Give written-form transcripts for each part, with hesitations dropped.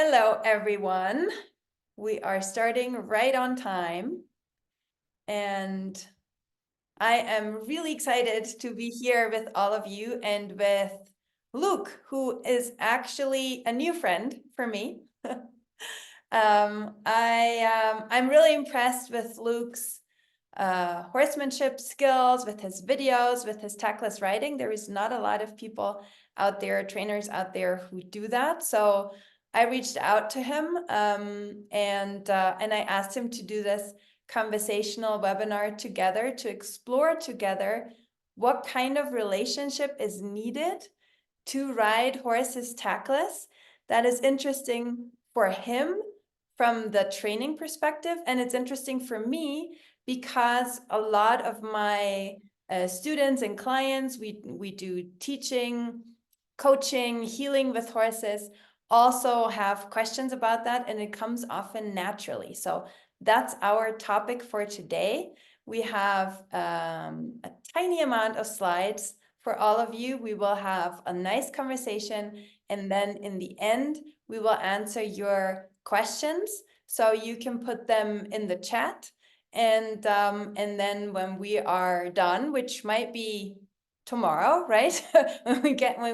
Hello, everyone. We are starting right on time. And I am really excited to be here with all of you and with Luke, who is actually a new friend for me. I'm really impressed with Luke's horsemanship skills, with his videos, with his tackless riding. There is not a lot of people out there, trainers out there who do that. So I reached out to him and I asked him to do this conversational webinar together to explore together what kind of relationship is needed to ride horses tackless that is interesting for him from the training perspective. And it's interesting for me because a lot of my students and clients, we do teaching, coaching, healing with horses, also have questions about that, and it comes often naturally. So that's our topic for today. We have a tiny amount of slides for all of you. We will have a nice conversation, and then in the end, we will answer your questions. So you can put them in the chat, and then when we are done, which might be tomorrow, right? when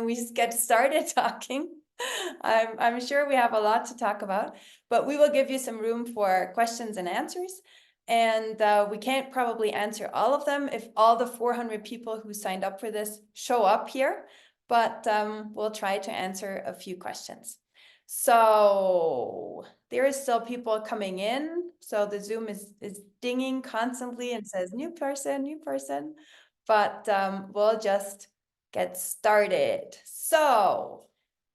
we get started talking, I'm sure we have a lot to talk about, but we will give you some room for questions and answers. And we can't probably answer all of them if all the 400 people who signed up for this show up here, but we'll try to answer a few questions. So there is still people coming in. So the Zoom is dinging constantly and says new person, but we'll just get started. So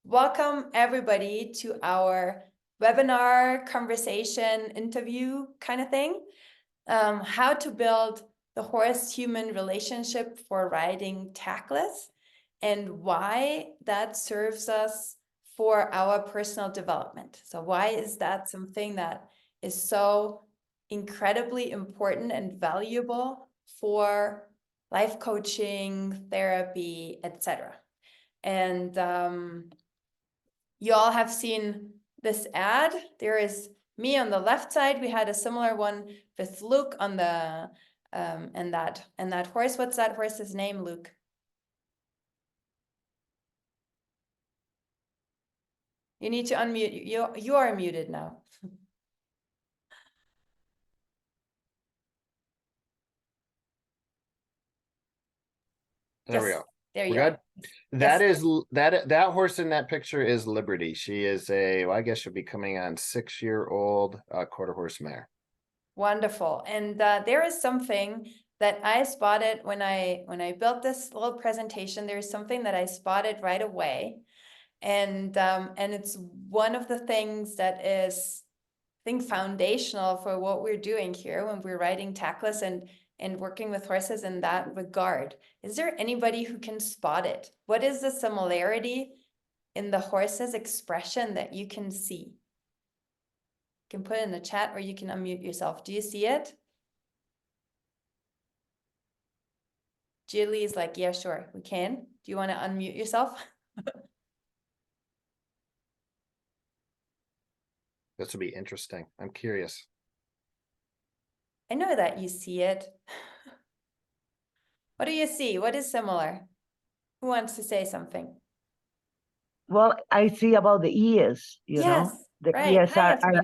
welcome everybody to our webinar, conversation, interview kind of thing. How to build the horse-human relationship for riding tackless and why that serves us for our personal development. So why is that something that is so incredibly important and valuable for life coaching, therapy, etc. And you all have seen this ad. There is me on the left side. We had a similar one with Luke on the and that horse. What's that horse's name, Luke? You need to unmute. You are muted now. There we go. There you We're go. good. That horse in that picture is Liberty. She is I guess she'll be coming on 6-year-old quarter horse mare. Wonderful. And there is something that I spotted when I built this little presentation. There is something that I spotted right away. And it's one of the things that is, I think, foundational for what we're doing here when we're riding tackless and working with horses in that regard. Is there anybody who can spot it? What is the similarity in the horse's expression that you can see? You can put it in the chat or you can unmute yourself. Do you see it? Julie is like, yeah, sure, we can. Do you want to unmute yourself? This will be interesting. I'm curious. I know that you see it. What do you see? What is similar? Who wants to say something? Well, I see about the ears, you know, the right. ears Hi, are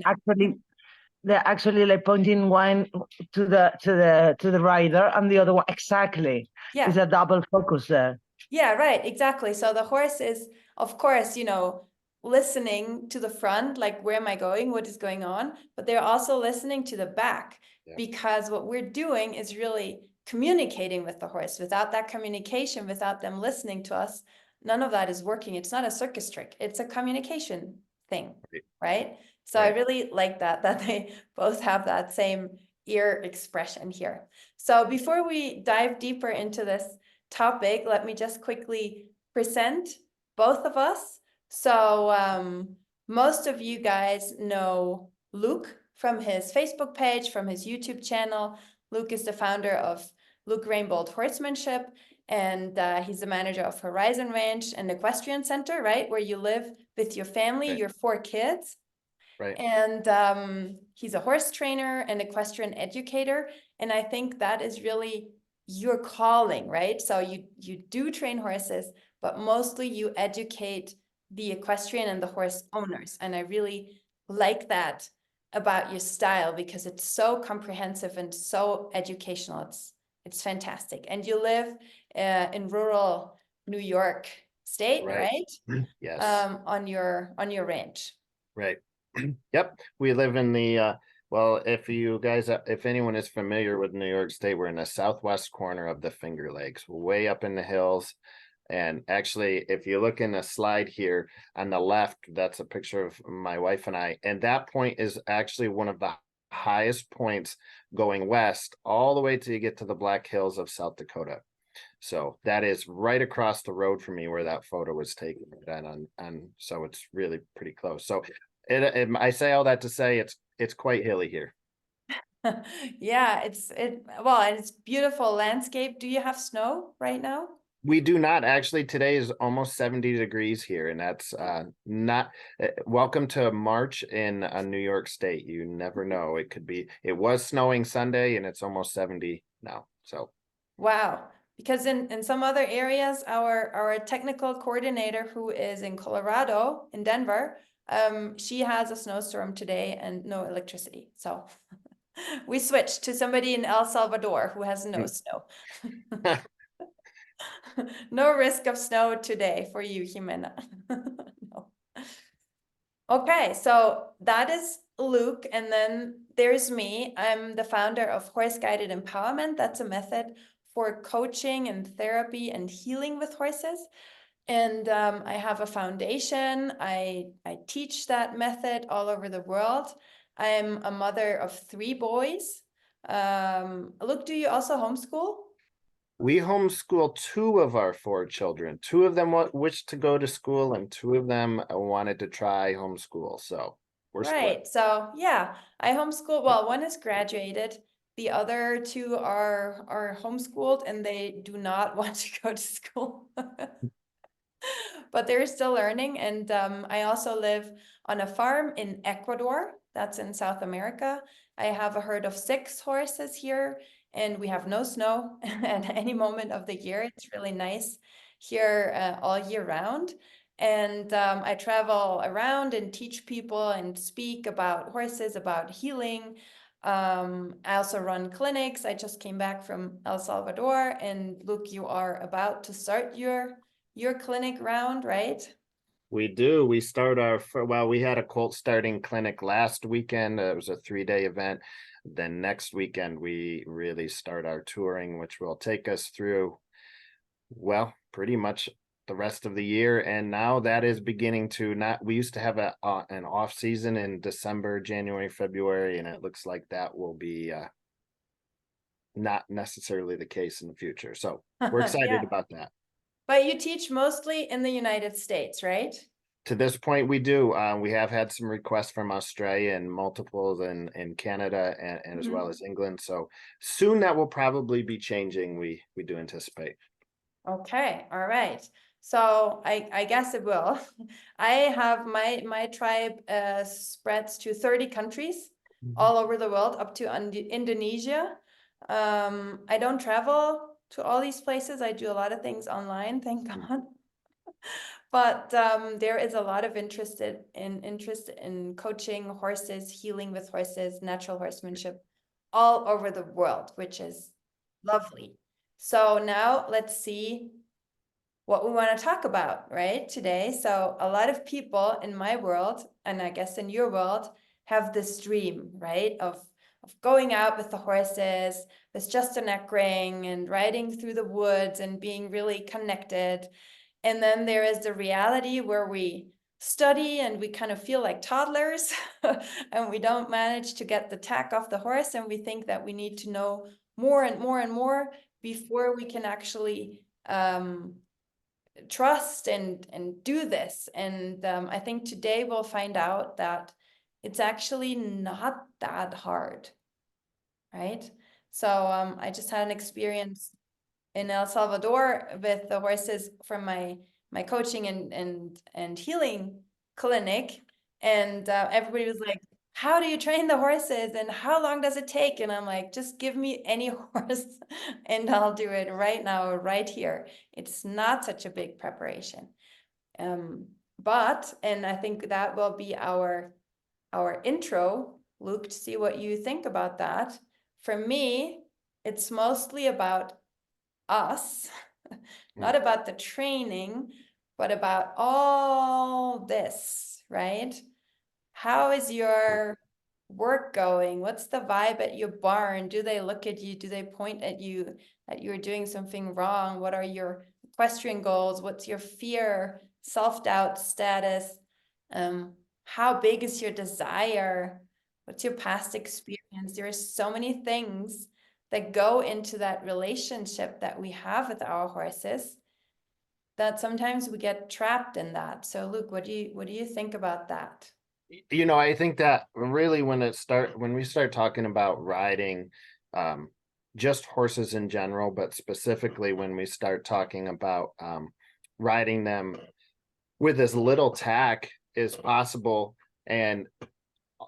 actually like pointing one to the rider and the other one exactly. Yeah. It's a double focus there. Yeah, right, exactly. So the horse is, of course, listening to the front, like where am I going? What is going on? But they're also listening to the back, because what we're doing is really communicating with the horse. Without that communication, without them listening to us, none of that is working. It's not a circus trick. It's a communication thing, right? So I really like that they both have that same ear expression here. So before we dive deeper into this topic, let me just quickly present both of us. So most of you guys know Luke from his Facebook page, from his YouTube channel. Luke is the founder of Luke Reinbold Horsemanship, and he's the manager of Horizon Ranch and Equestrian Center, right? Where you live with your family, Right. your 4 kids. Right. And he's a horse trainer and equestrian educator. And I think that is really your calling, right? So you do train horses, but mostly you educate the equestrian and the horse owners. And I really like that about your style because it's so comprehensive and so educational. It's fantastic. And you live in rural New York State, Right. right? Yes. On your ranch. Right. Yep. We live in the well, if you guys, if anyone is familiar with New York State, we're in the southwest corner of the Finger Lakes, way up in the hills. And actually, if you look in the slide here on the left, that's a picture of my wife and I. And that point is actually one of the highest points going west, all the way till you get to the Black Hills of South Dakota. So that is right across the road from me where that photo was taken. And so it's really pretty close. So I say all that to say it's quite hilly here. Yeah, well, and it's beautiful landscape. Do you have snow right now? We do not actually. Today is almost 70 degrees here, and that's not welcome to March in New York State. You never know. It could be, it was snowing Sunday and it's almost 70 now. So Wow. Because in some other areas, our technical coordinator who is in Colorado, in Denver, she has a snowstorm today and no electricity. So we switched to somebody in El Salvador who has no snow. No risk of snow today for you, Jimena. No. Okay, so that is Luke, and then there's me. I'm the founder of Horse Guided Empowerment. That's a method for coaching and therapy and healing with horses. And I have a foundation. I teach that method all over the world. I'm a mother of 3 boys. Luke, do you also homeschool? we homeschool 2 of our 4 children. 2 of them wished to go to school, and 2 of them wanted to try homeschool. So we're split. Right. So yeah, I homeschool. Well, one is graduated. The other 2 are homeschooled and they do not want to go to school. But they're still learning. And I also live on a farm in Ecuador. That's in South America. I have a herd of 6 horses here, and we have no snow at any moment of the year. It's really nice here all year round. And I travel around and teach people and speak about horses, about healing. I also run clinics. I just came back from El Salvador, and Luke, you are about to start your clinic round, right? We do. We start well, we had a colt starting clinic last weekend. It was a 3-day event. Then next weekend, we really start our touring, which will take us through, well, pretty much the rest of the year. And now that is beginning to not, we used to have an off season in December, January, February, and it looks like that will be not necessarily the case in the future. So we're excited Yeah. about that. But you teach mostly in the United States, right? To this point, we do. We have had some requests from Australia and multiples in Canada and as well as England. So soon that will probably be changing. We do anticipate. Okay, all right. So I guess it will. I have my tribe spreads to 30 countries all over the world, up to Indonesia. I don't travel to all these places. I do a lot of things online, thank God. But there is a lot of interest in coaching horses, healing with horses, natural horsemanship all over the world, which is lovely. So now let's see what we want to talk about, right, today. So a lot of people in my world, and I guess in your world, have this dream, right, of going out with the horses, with just a neck ring and riding through the woods and being really connected. And then there is the reality where we study and we kind of feel like toddlers and we don't manage to get the tack off the horse, and we think that we need to know more and more and more before we can actually trust and do this. And I think today we'll find out that it's actually not that hard, right? So I just had an experience in El Salvador with the horses from my coaching and healing clinic, and everybody was like, how do you train the horses and how long does it take? And I'm like, just give me any horse and I'll do it right now, right here. It's not such a big preparation. But, and I think that will be our intro, Luke, to see what you think about that. For me, it's mostly about us, not about the training, but about all this, right? How is your work going? What's the vibe at your barn? Do they look at you? Do they point at you that you're doing something wrong? What are your equestrian goals? What's your fear, self-doubt status? How big is your desire? What's your past experience? There are so many things that go into that relationship that we have with our horses that sometimes we get trapped in that. So Luke, what do you think about that? You know, I think that really when we start talking about riding, just horses in general, but specifically when we start talking about riding them with as little tack as possible, and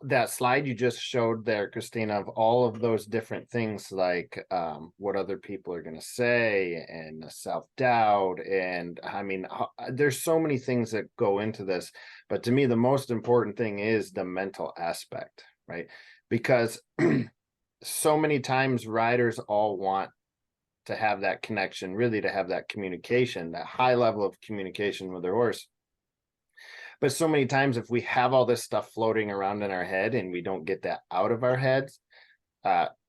that slide you just showed there, Christina, of all of those different things, like what other people are going to say and self-doubt. And I mean, there's so many things that go into this, but to me, the most important thing is the mental aspect, right? Because so many times riders all want to have that connection, really to have that communication, that high level of communication with their horse. But so many times if we have all this stuff floating around in our head and we don't get that out of our heads,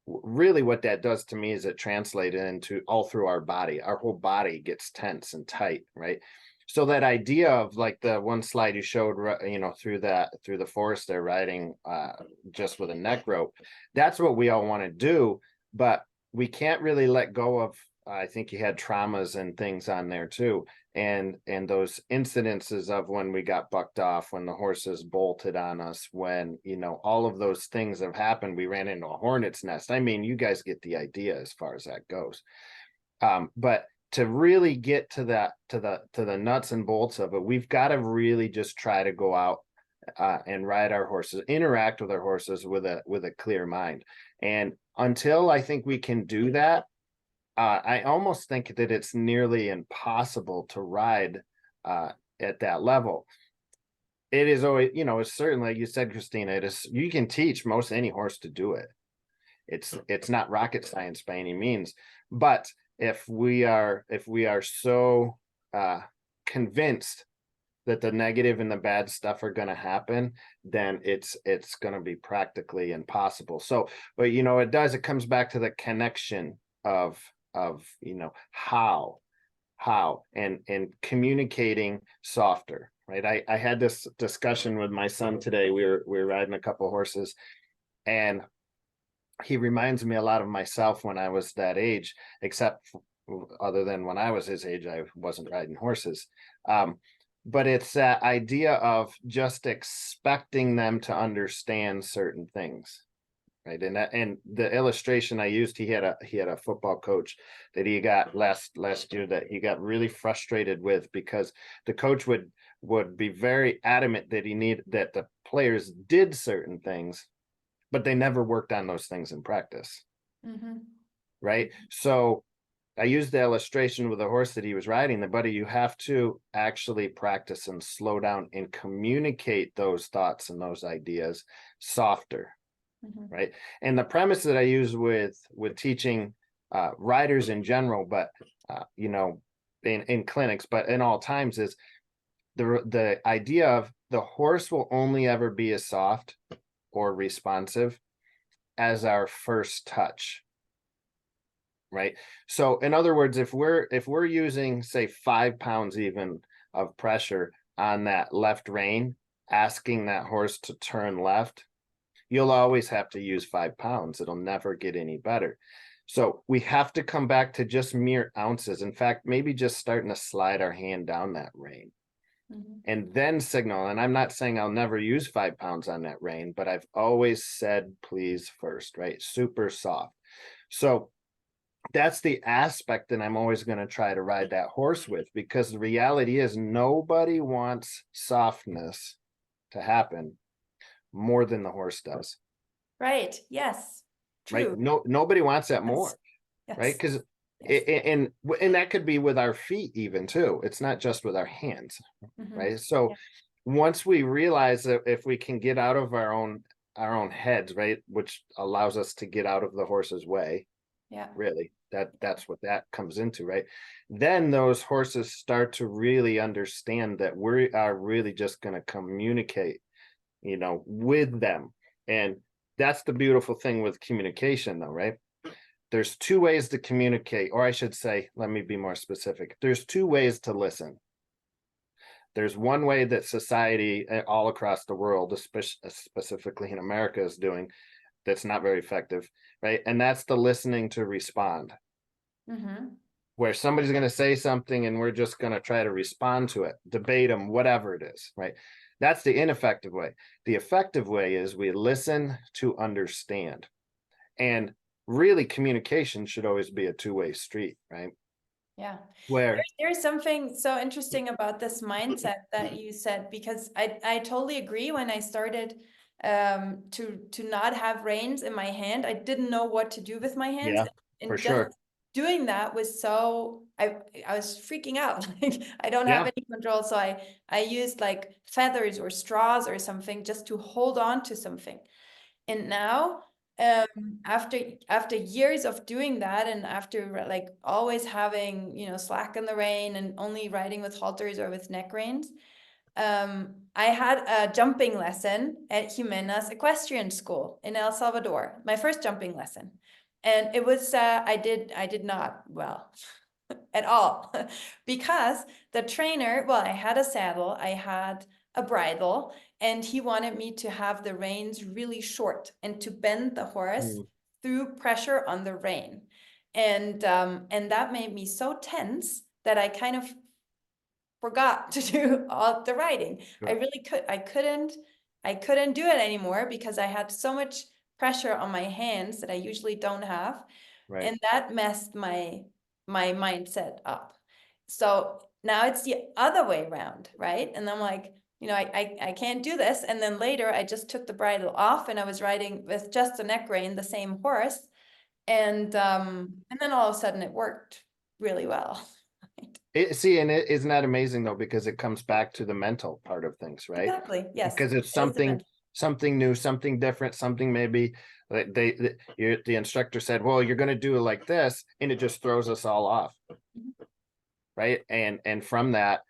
really what that does to me is it translates into all through our body. Our whole body gets tense and tight, right? So that idea of like the one slide you showed, you know, through the forest there riding just with a neck rope, that's what we all want to do, but we can't really let go of, I think you had traumas and things on there too. And those incidences of when we got bucked off, when the horses bolted on us, when, you know, all of those things have happened, we ran into a hornet's nest. I mean, you guys get the idea as far as that goes. But to really get to that, to the nuts and bolts of it, we've got to really just try to go out and ride our horses, interact with our horses with a clear mind. And until I think we can do that, I almost think that it's nearly impossible to ride at that level. It is always, you know, it's certainly, like you said, Christina, it is, you can teach most any horse to do it. It's not rocket science by any means, but if we are so convinced that the negative and the bad stuff are going to happen, then it's going to be practically impossible. So, but you know, it comes back to the connection of you know, how and communicating softer, right? I had this discussion with my son today. We were riding a couple horses, and he reminds me a lot of myself when I was that age, except other than when I was his age, I wasn't riding horses. But it's that idea of just expecting them to understand certain things. Right. And the illustration I used, he had a football coach that he got last year that he got really frustrated with, because the coach would be very adamant that that the players did certain things, but they never worked on those things in practice. Mm-hmm. Right. So I used the illustration with the horse that he was riding. The buddy, you have to actually practice and slow down and communicate those thoughts and those ideas softer. Mm-hmm. Right. And the premise that I use with teaching riders in general, but you know, in clinics, but in all times, is the idea of the horse will only ever be as soft or responsive as our first touch. Right. So in other words, if we're using, say, 5 pounds even of pressure on that left rein, asking that horse to turn left, you'll always have to use 5 pounds. It'll never get any better. So we have to come back to just mere ounces. In fact, maybe just starting to slide our hand down that rein, and then signal. And I'm not saying I'll never use 5 pounds on that rein, but I've always said please first, right? Super soft. So that's the aspect that I'm always going to try to ride that horse with, because the reality is nobody wants softness to happen more than the horse does, Right. Yes. right? True. Nobody wants that Yes. more, right? Yes. Because Yes. and that could be with our feet even too. It's not just with our hands, Mhm. right? So Yeah. once we realize that if we can get out of our own heads, right, which allows us to get out of the horse's way, Yeah. really, that's what that comes into, right? Then those horses start to really understand that we are really just going to communicate, with them. And that's the beautiful thing with communication, though, right? There's two ways to communicate, or I should say, let me be more specific. There's two ways to listen. There's one way that society all across the world, especially specifically in America, is doing that's not very effective, right? And that's the listening to respond, Mm-hmm. where somebody's going to say something and we're just going to try to respond to it, debate them, whatever it is, right? That's the ineffective way. The effective way is we listen to understand. And really, communication should always be a two-way street, right? Yeah. Where, There's something so interesting about this mindset that you said, because I totally agree. When I started to not have reins in my hand, I didn't know what to do with my hands. yeah, for And just sure. doing that was so I was freaking out. Like I don't have Yeah. any control. So I used like feathers or straws or something just to hold on to something. And now, after years of doing that, and after like always having, slack in the rein and only riding with halters or with neck reins, I had a jumping lesson at Jimena's equestrian school in El Salvador, my first jumping lesson. And it was, I did not well at all because the trainer, well, I had a saddle, I had a bridle, and he wanted me to have the reins really short and to bend the horse through pressure on the rein. And that made me so tense that I kind of forgot to do all the riding. Sure. I really I couldn't do it anymore because I had so much pressure on my hands that I usually don't have. Right. And that messed my mindset up. So now it's the other way around, right? And I'm like, I can't do this. And then later I just took the bridle off and I was riding with just a neck rein, the same horse. And then all of a sudden it worked really well. And isn't that amazing though, because it comes back to the mental part of things, right? Exactly. Yes. Because it's It is the mental. something new, something different, something maybe like the instructor said, well, you're going to do it like this, and it just throws us all off. Right. And from that,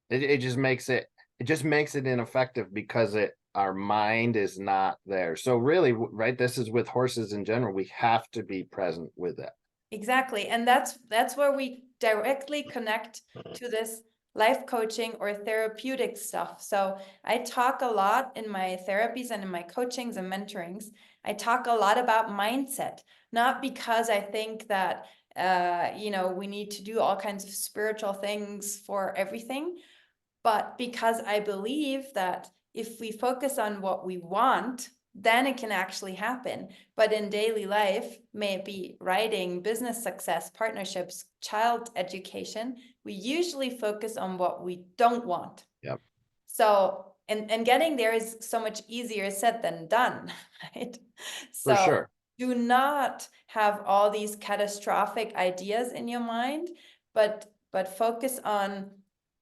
it just makes it ineffective because our mind is not there. So really, right, this is with horses in general, we have to be present with it. Exactly. And that's where we directly connect to this life coaching or therapeutic stuff. So I talk a lot in my therapies and in my coachings and mentorings. I talk a lot about mindset, not because I think that we need to do all kinds of spiritual things for everything, but because I believe that if we focus on what we want, then it can actually happen. But in daily life, may it be writing, business success, partnerships, child education, we usually focus on what we don't want. Yep. So, and getting there is so much easier said than done, right? For So sure. do not have all these catastrophic ideas in your mind, but focus on,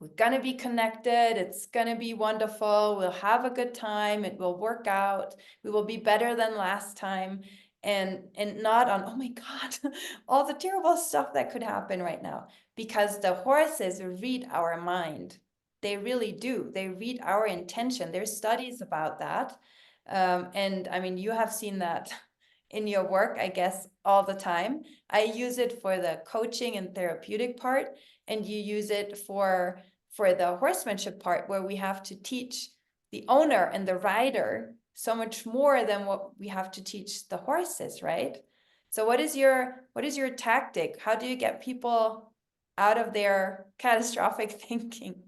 we're gonna be connected, it's gonna be wonderful, we'll have a good time, it will work out, we will be better than last time, and not on, oh my God, all the terrible stuff that could happen right now, because the horses read our mind. They really do. They read our intention. There's studies about that. And I mean, you have seen that in your work, I guess, all the time. I use it for the coaching and therapeutic part, and you use it for the horsemanship part, where we have to teach the owner and the rider so much more than what we have to teach the horses, right? So what is your tactic? How do you get people out of their catastrophic thinking?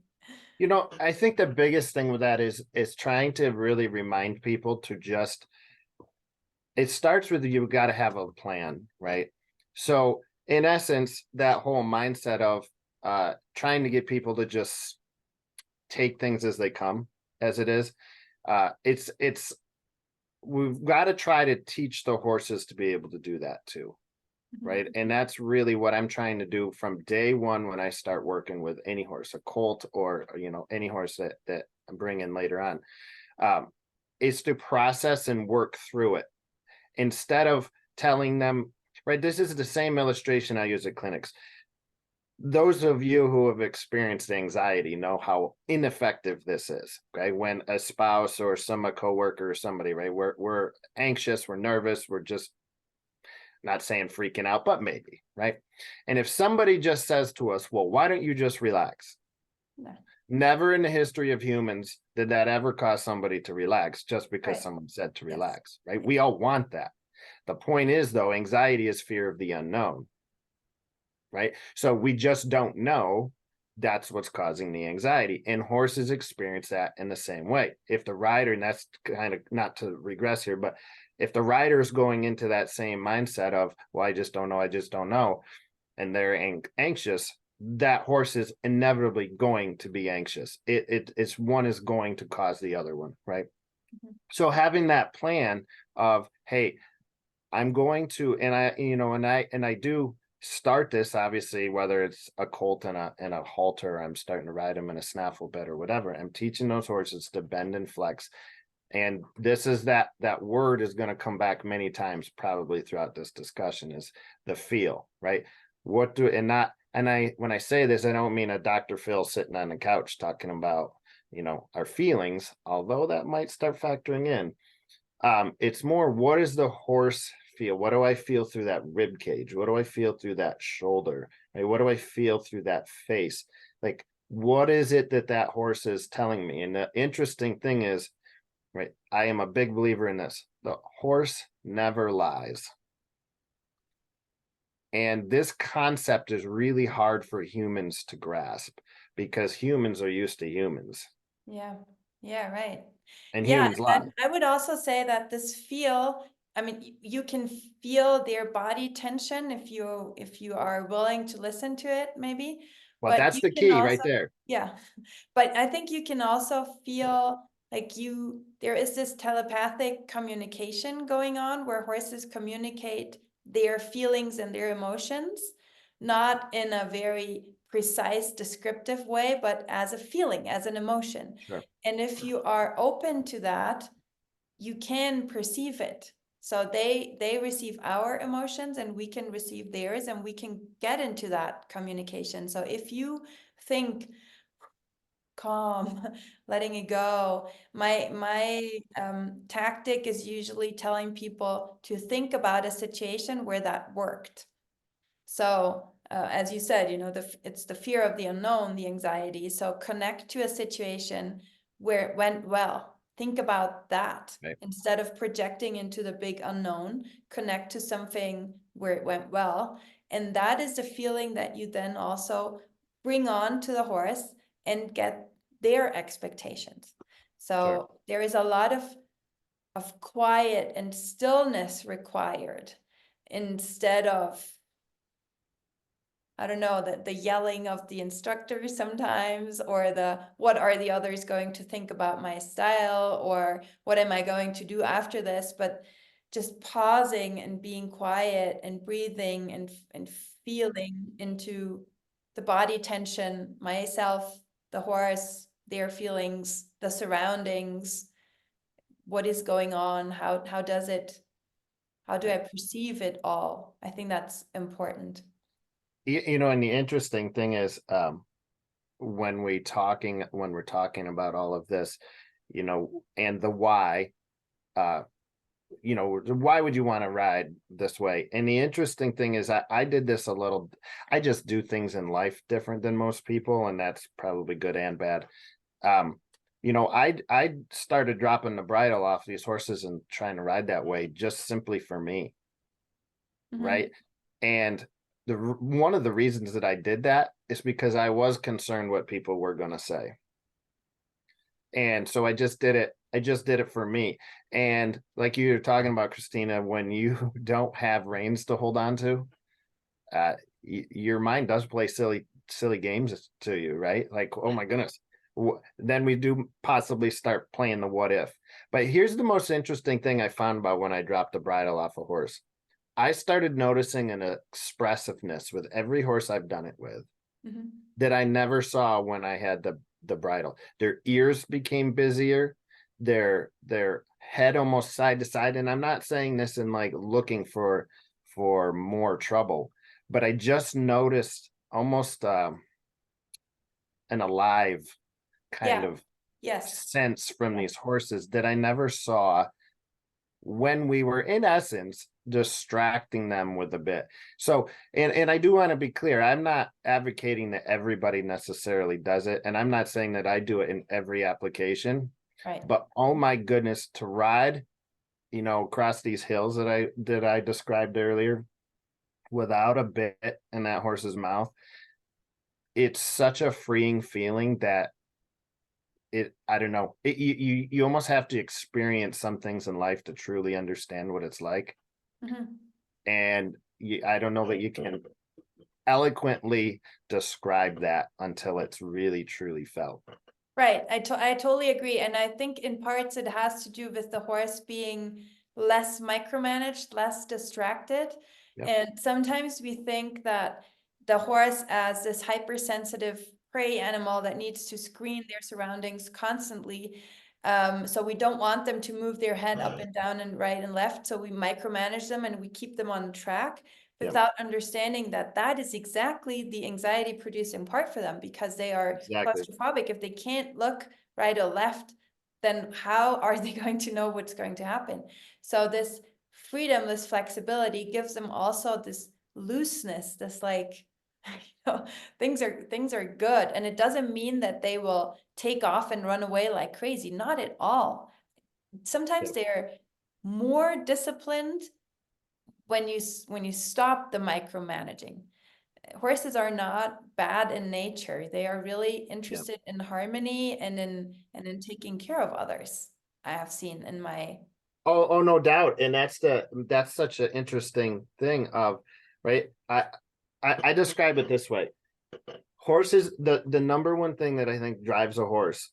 I think the biggest thing with that is trying to really remind people to just it starts with you got to have a plan, right? So in essence, that whole mindset of trying to get people to just take things as they come, as it is, it's we've got to try to teach the horses to be able to do that too, right? And that's really what I'm trying to do from day one when I start working with any horse, a colt, or any horse that I'm bringing later on, is to process and work through it instead of telling them, right? This is the same illustration I use at clinics. Those of you who have experienced anxiety know how ineffective this is. Okay, when a spouse or a coworker or somebody, right, we're anxious, we're nervous, we're just not saying freaking out, but maybe, right? And if somebody just says to us, well, why don't you just relax? No. Never in the history of humans did that ever cause somebody to relax just because Right. someone said to Yes. relax, right? We all want that. The point is, though, anxiety is fear of the unknown, right? So we just don't know. That's what's causing the anxiety. And horses experience that in the same way. If the rider, and that's kind of not to regress here, but if the rider is going into that same mindset of, well, I just don't know, and they're anxious, that horse is inevitably going to be anxious. It's one is going to cause the other one, right? So having that plan of, hey, I'm going to, and I do start this, obviously, whether it's a colt and a halter, I'm starting to ride them in a snaffle bed or whatever. I'm teaching those horses to bend and flex. And this is that word is going to come back many times probably throughout this discussion, is the feel, right? When I say this, I don't mean a Dr. Phil sitting on the couch talking about, our feelings, although that might start factoring in. It's more, what does the horse feel? What do I feel through that rib cage? What do I feel through that shoulder? Right? What do I feel through that face? Like, what is it that horse is telling me? And the interesting thing is, right, I am a big believer in this. The horse never lies. And this concept is really hard for humans to grasp because humans are used to humans. Yeah. Yeah, right. And Yeah, humans lie. and I would also say that this feel, I mean, you can feel their body tension if you are willing to listen to it, maybe. Well, But that's you the can key right also, there. yeah, but I think you can also feel like there is this telepathic communication going on where horses communicate their feelings and their emotions, not in a very precise descriptive way, but as a feeling, as an emotion. Sure. And if you are open to that, you can perceive it. So they receive our emotions and we can receive theirs, and we can get into that communication. So if you think calm, letting it go, my tactic is usually telling people to think about a situation where that worked. So as you said, it's the fear of the unknown, the anxiety. So connect to a situation where it went well. Think about that. Right. Instead of projecting into the big unknown, connect to something where it went well. And that is the feeling that you then also bring on to the horse and get their expectations. So Sure. there is a lot of quiet and stillness required instead of, I don't know, the yelling of the instructor sometimes, or what are the others going to think about my style, or what am I going to do after this? But just pausing and being quiet and breathing and feeling into the body tension, myself, the horse, their feelings, the surroundings, what is going on, how do I perceive it all? I think that's important. And the interesting thing is, when we're talking about all of this, and the why, why would you want to ride this way? And the interesting thing is, I did this I just do things in life different than most people, and that's probably good and bad. I started dropping the bridle off these horses and trying to ride that way just simply for me. Right. And one of the reasons that I did that is because I was concerned what people were going to say. And so I just did it for me. And like you were talking about, Christina, when you don't have reins to hold on to, your mind does play silly games to you, right? Like, oh my goodness. Then we do possibly start playing the what if. But here's the most interesting thing I found about when I dropped the bridle off a horse. I started noticing an expressiveness with every horse I've done it with that I never saw when I had the bridle. Their ears became busier, their head almost side to side. And I'm not saying this in like looking for more trouble, but I just noticed almost an alive kind of Yes. sense from these horses that I never saw when we were in essence distracting them with a bit. So, and I do want to be clear, I'm not advocating that everybody necessarily does it, and I'm not saying that I do it in every application, Right. but oh my goodness, to ride, across these hills that I described earlier without a bit in that horse's mouth, it's such a freeing feeling that I don't know, you almost have to experience some things in life to truly understand what it's like. And I don't know that you can eloquently describe that until it's really truly felt. Right. I totally agree. And I think in parts it has to do with the horse being less micromanaged, less distracted. Yep. And sometimes we think that the horse as this hypersensitive prey animal that needs to screen their surroundings constantly. So we don't want them to move their head up and down and right and left. So we micromanage them and we keep them on track without understanding that that is exactly the anxiety producing part for them, because they are claustrophobic. If they can't look right or left, then how are they going to know what's going to happen? So this freedom, this flexibility gives them also this looseness, this like, things are good. And it doesn't mean that they will take off and run away like crazy. Not at all. Sometimes they're more disciplined when you stop the micromanaging. Horses are not bad in nature. They are really interested in harmony and in taking care of others. I have seen in my Oh, no doubt. And that's such an interesting thing of, right? I describe it this way. Horses, the number one thing that I think drives a horse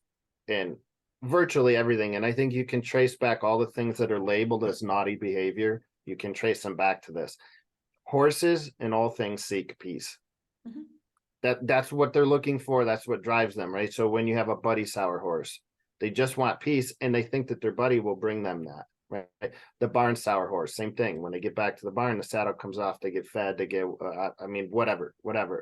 in virtually everything, and I think you can trace back all the things that are labeled as naughty behavior, you can trace them back to this. Horses in all things seek peace. That's what they're looking for. That's what drives them, right? So when you have a buddy sour horse, they just want peace and they think that their buddy will bring them that, right? The barn sour horse, same thing. When they get back to the barn, the saddle comes off, they get fed, they get whatever,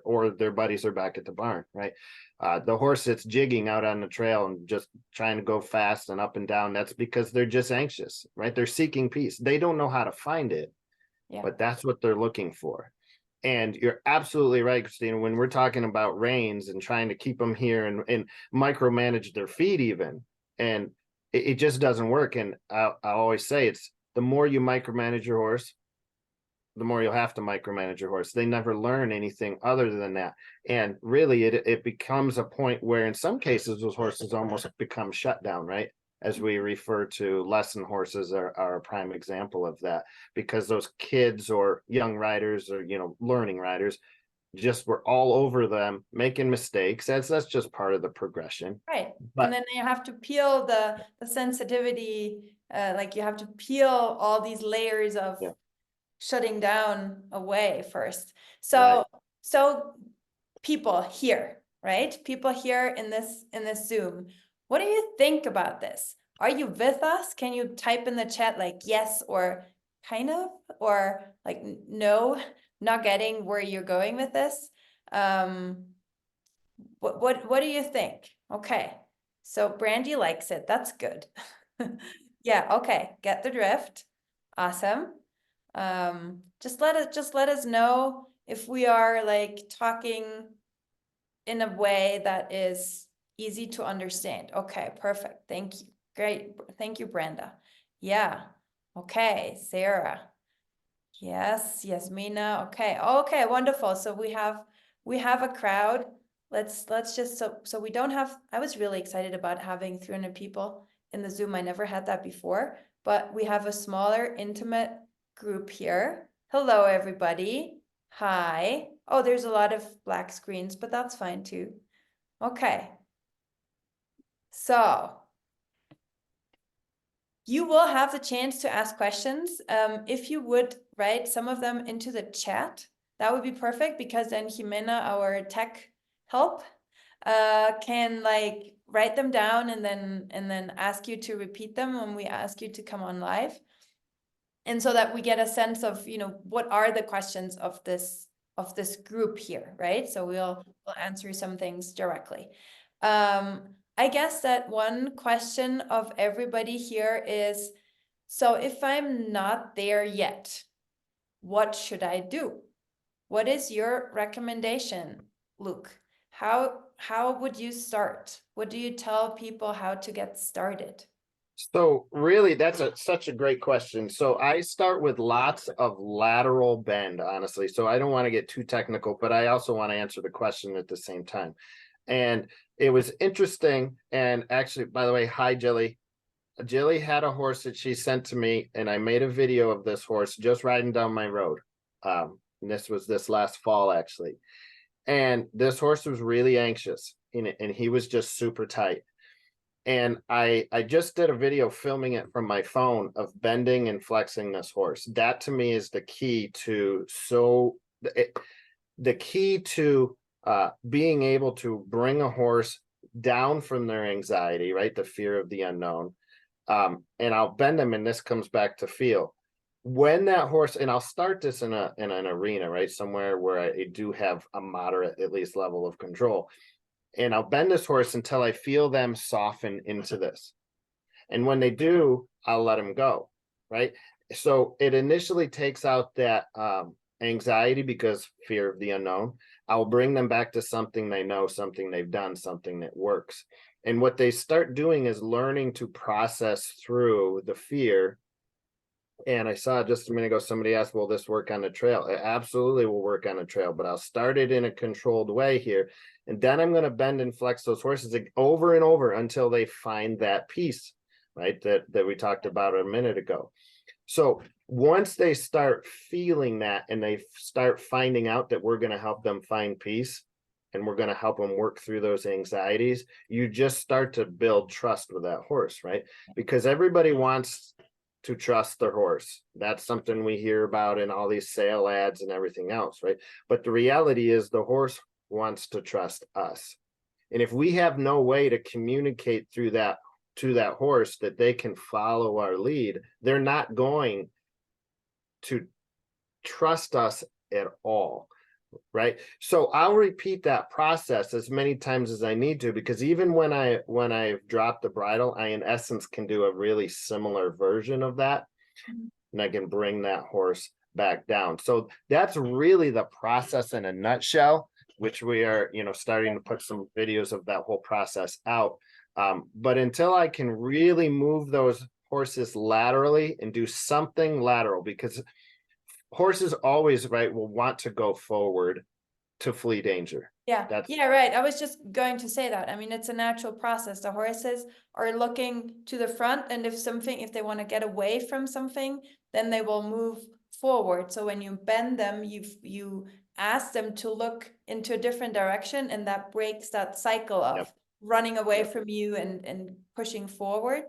or their buddies are back at the barn, right? The horse that's jigging out on the trail and just trying to go fast and up and down, that's because they're just anxious, right? They're seeking peace. They don't know how to find it, but that's what they're looking for. And you're absolutely right, Christina, when we're talking about reins and trying to keep them here and micromanage their feet even, and it just doesn't work. And I always say, it's the more you micromanage your horse, the more you'll have to micromanage your horse. They never learn anything other than that. And really it becomes a point where in some cases those horses almost become shut down, right? As we refer to lesson horses are a prime example of that, because those kids or young riders or learning riders just were all over them, making mistakes. That's just part of the progression, right. But and then you have to peel the sensitivity, like you have to peel all these layers of shutting down away first. So people here, right? People here in this Zoom, what do you think about this? Are you with us? Can you type in the chat like yes or kind of, or like no, not getting where you're going with this? What do you think? Okay, so Brandy likes it. That's good. Yeah, okay, get the drift. Awesome. Just let us know if we are like talking in a way that is easy to understand. Okay, perfect. Thank you. Great. Thank you, Brenda. Yeah. Okay, Sarah. Yes, Yasmina. Okay. Okay, wonderful. So we have a crowd. let's just, so we don't have, I was really excited about having 300 people in the Zoom. I never had that before, but we have a smaller, intimate group here. Hello, everybody. Hi. Oh, there's a lot of black screens, but that's fine too. Okay. So you will have the chance to ask questions. If you would write some of them into the chat, that would be perfect, because then Jimena, our tech help, can like write them down and then ask you to repeat them when we ask you to come on live. And so that we get a sense of, you know, what are the questions of this group here, right? So we'll answer some things directly. I guess that one question of everybody here is, so if I'm not there yet, what should I do? What is your recommendation, Luke? How would you start? What do you tell people how to get started? So really, that's such a great question. So I start with lots of lateral bend, honestly. So I don't want to get too technical, but I also want to answer the question at the same time. And it was interesting. And actually, by the way, hi, Jilly. Jilly had a horse that she sent to me, and I made a video of this horse just riding down my road. And this was this last fall, actually. And this horse was really anxious, and he was just super tight. And I just did a video filming it from my phone of bending and flexing this horse. That to me is the key to being able to bring a horse down from their anxiety, right? The fear of the unknown. And I'll bend them, and this comes back to feel. When that horse, and I'll start this in an arena, right? Somewhere where I do have a moderate, at least, level of control. And I'll bend this horse until I feel them soften into this. And when they do, I'll let them go, right? So it initially takes out that anxiety, because fear of the unknown. I'll bring them back to something they know, something they've done, something that works. And what they start doing is learning to process through the fear. And I saw just a minute ago, somebody asked, will this work on the trail? It absolutely will work on the trail, but I'll start it in a controlled way here. And then I'm going to bend and flex those horses over and over until they find that peace, right? That we talked about a minute ago. So once they start feeling that, and they start finding out that we're going to help them find peace, and we're going to help them work through those anxieties, you just start to build trust with that horse, right? Because everybody wants to trust their horse. That's something we hear about in all these sale ads and everything else, right? But the reality is the horse wants to trust us. And if we have no way to communicate through that to that horse that they can follow our lead, they're not going to trust us at all, right? So I'll repeat that process as many times as I need to, because even when I've dropped the bridle, I in essence can do a really similar version of that, and I can bring that horse back down. So that's really the process in a nutshell, which we are, starting to put some videos of that whole process out. But until I can really move those horses laterally and do something lateral, because horses always, right, will want to go forward to flee danger. Yeah, yeah, right. I was just going to say that. I mean, it's a natural process. The horses are looking to the front, and if they want to get away from something, then they will move forward. So when you bend them, you ask them to look into a different direction, and that breaks that cycle of running away from you and pushing forward.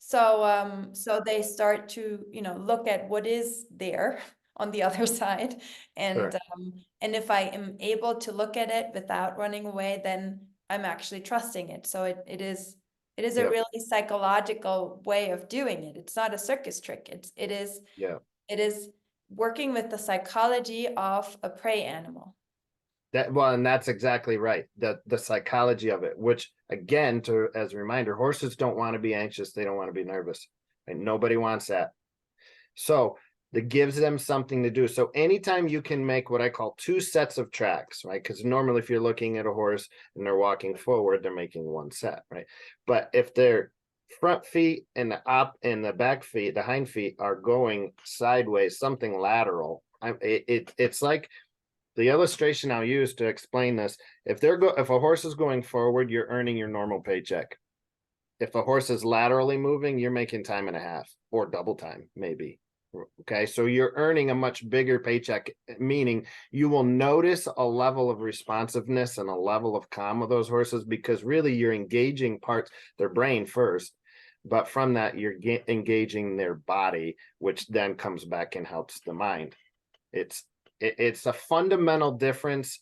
So so they start to, look at what is there on the other side, and and if I am able to look at it without running away, then I'm actually trusting it. So it is a really psychological way of doing it. It's not a circus trick. It is working with the psychology of a prey animal. And that's exactly right. The psychology of it, which again, as a reminder, horses don't want to be anxious. They don't want to be nervous, and nobody wants that. So that gives them something to do. So anytime you can make what I call two sets of tracks, right? Because normally if you're looking at a horse and they're walking forward, they're making one set, right? But if their front feet and the back feet, the hind feet are going sideways, something lateral, it's like the illustration I'll use to explain this, if a horse is going forward, you're earning your normal paycheck. If a horse is laterally moving, you're making time and a half or double time, maybe. Okay, so you're earning a much bigger paycheck, meaning you will notice a level of responsiveness and a level of calm with those horses, because really you're engaging their brain first, but from that you're engaging their body, which then comes back and helps the mind. It's a fundamental difference,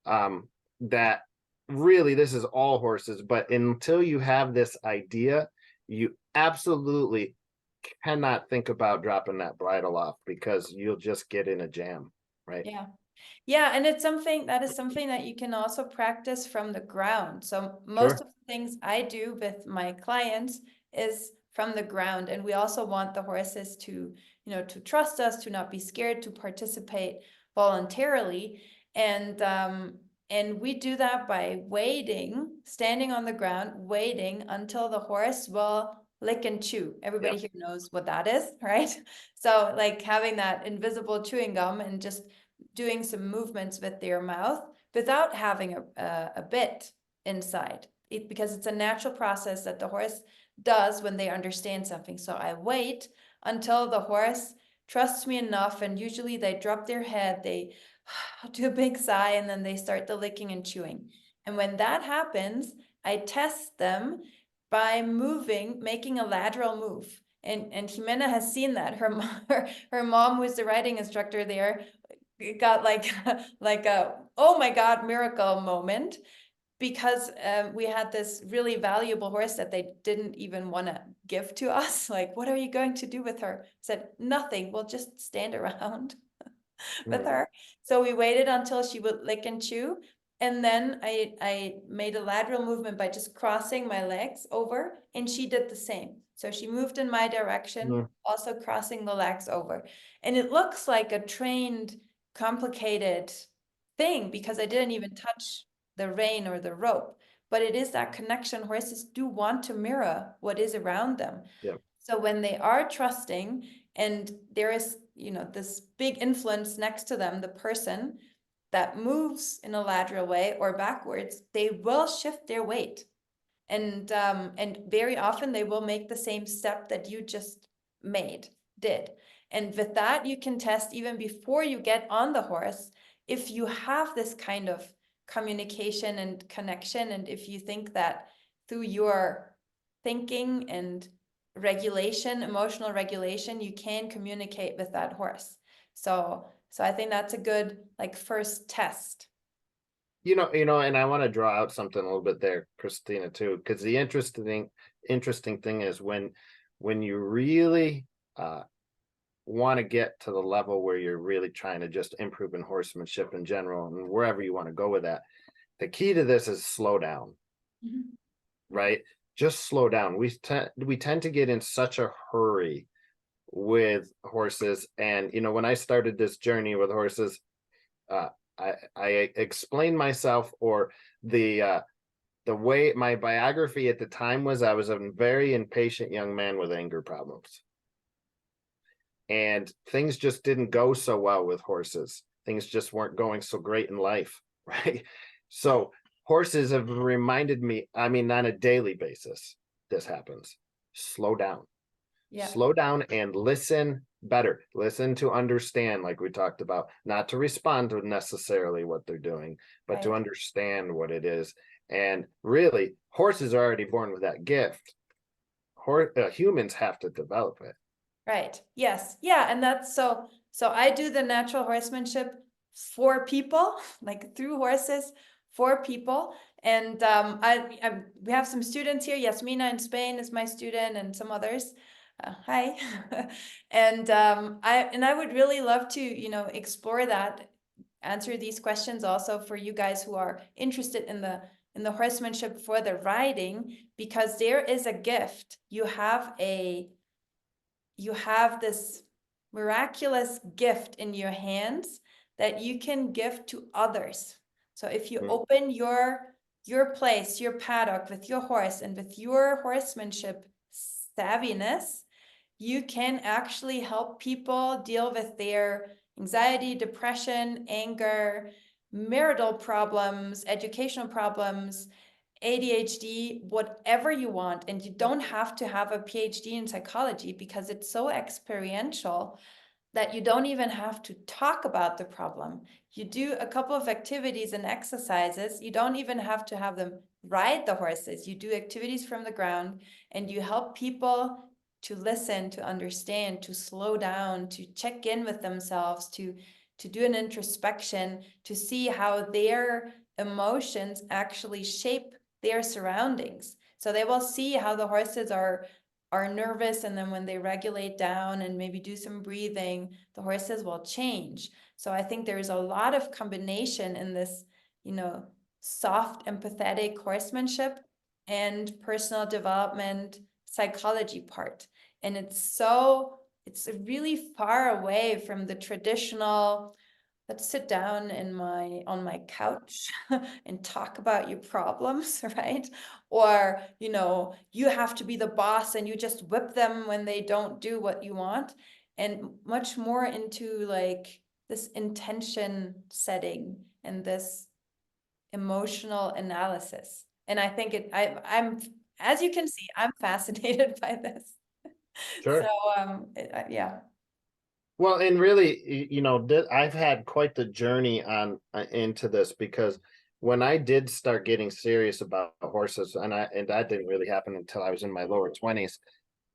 that really this is all horses, but until you have this idea, you absolutely cannot think about dropping that bridle off, because you'll just get in a jam, right? Yeah. Yeah, and it's something that you can also practice from the ground. So most Sure. of the things I do with my clients is from the ground. And we also want the horses to, to trust us, to not be scared, to participate voluntarily. And we do that by waiting, standing on the ground, waiting until the horse will lick and chew. Everybody here knows what that is, right? So like having that invisible chewing gum and just doing some movements with their mouth without having a bit inside, because it's a natural process that the horse does when they understand something. So I wait until the horse trusts me enough, and usually they drop their head, they do a big sigh, and then they start the licking and chewing. And when that happens, I test them by making a lateral move. And Jimena has seen that. Her mom, who's the riding instructor there, got like a oh my god miracle moment, because we had this really valuable horse that they didn't even want to give to us. Like, what are you going to do with her? I said, nothing, we'll just stand around with her. So we waited until she would lick and chew, and then I made a lateral movement by just crossing my legs over, and she did the same. So she moved in my direction, also crossing the legs over. And it looks like a trained, complicated thing because I didn't even touch the rein or the rope, but it is that connection. Horses do want to mirror what is around them. Yeah. So when they are trusting, and there is, this big influence next to them, the person that moves in a lateral way or backwards, they will shift their weight. And very often they will make the same step that you just did. And with that, you can test even before you get on the horse, if you have this kind of communication and connection, and if you think that through your thinking and regulation, emotional regulation, you can communicate with that horse. So I think that's a good first test. And I want to draw out something a little bit there, Christina, too, because the interesting thing is when you really want to get to the level where you're really trying to just improve in horsemanship in general, and wherever you want to go with that, the key to this is slow down. Right? Just slow down. We tend to get in such a hurry with horses. And when I started this journey with horses, I explained myself, or the way my biography at the time was, I was a very impatient young man with anger problems. And things just didn't go so well with horses. Things just weren't going so great in life, right? So horses have reminded me, on a daily basis, this happens. Slow down. Yeah. Slow down and listen better. Listen to understand, like we talked about, not to respond to necessarily what they're doing, but to understand what it is. And really, horses are already born with that gift. Humans have to develop it. Right. Yes. Yeah. And that's so I do the natural horsemanship for people, like through horses for people. And we have some students here. Yasmina in Spain is my student, and some others. Hi. And I would really love to, explore that, answer these questions also for you guys who are interested in the horsemanship for the riding, because there is a gift. You have this miraculous gift in your hands that you can give to others. So if you open your place, your paddock with your horse and with your horsemanship savviness, you can actually help people deal with their anxiety, depression, anger, marital problems, educational problems, ADHD, whatever you want. And you don't have to have a PhD in psychology because it's so experiential that you don't even have to talk about the problem. You do a couple of activities and exercises. You don't even have to have them ride the horses. You do activities from the ground and you help people to listen, to understand, to slow down, to check in with themselves, to do an introspection, to see how their emotions actually shape their surroundings. So they will see how the horses are nervous, and then when they regulate down and maybe do some breathing, the horses will change. So I think there's a lot of combination in this, soft, empathetic horsemanship and personal development psychology part. And it's really far away from the traditional, let's sit down on my couch and talk about your problems, right? Or, you have to be the boss and you just whip them when they don't do what you want, and much more into like this intention setting and this emotional analysis. And I think I'm, as you can see, I'm fascinated by this. Sure. So, yeah. Well, and really, I've had quite the journey on into this, because when I did start getting serious about horses, and that didn't really happen until I was in my lower 20s.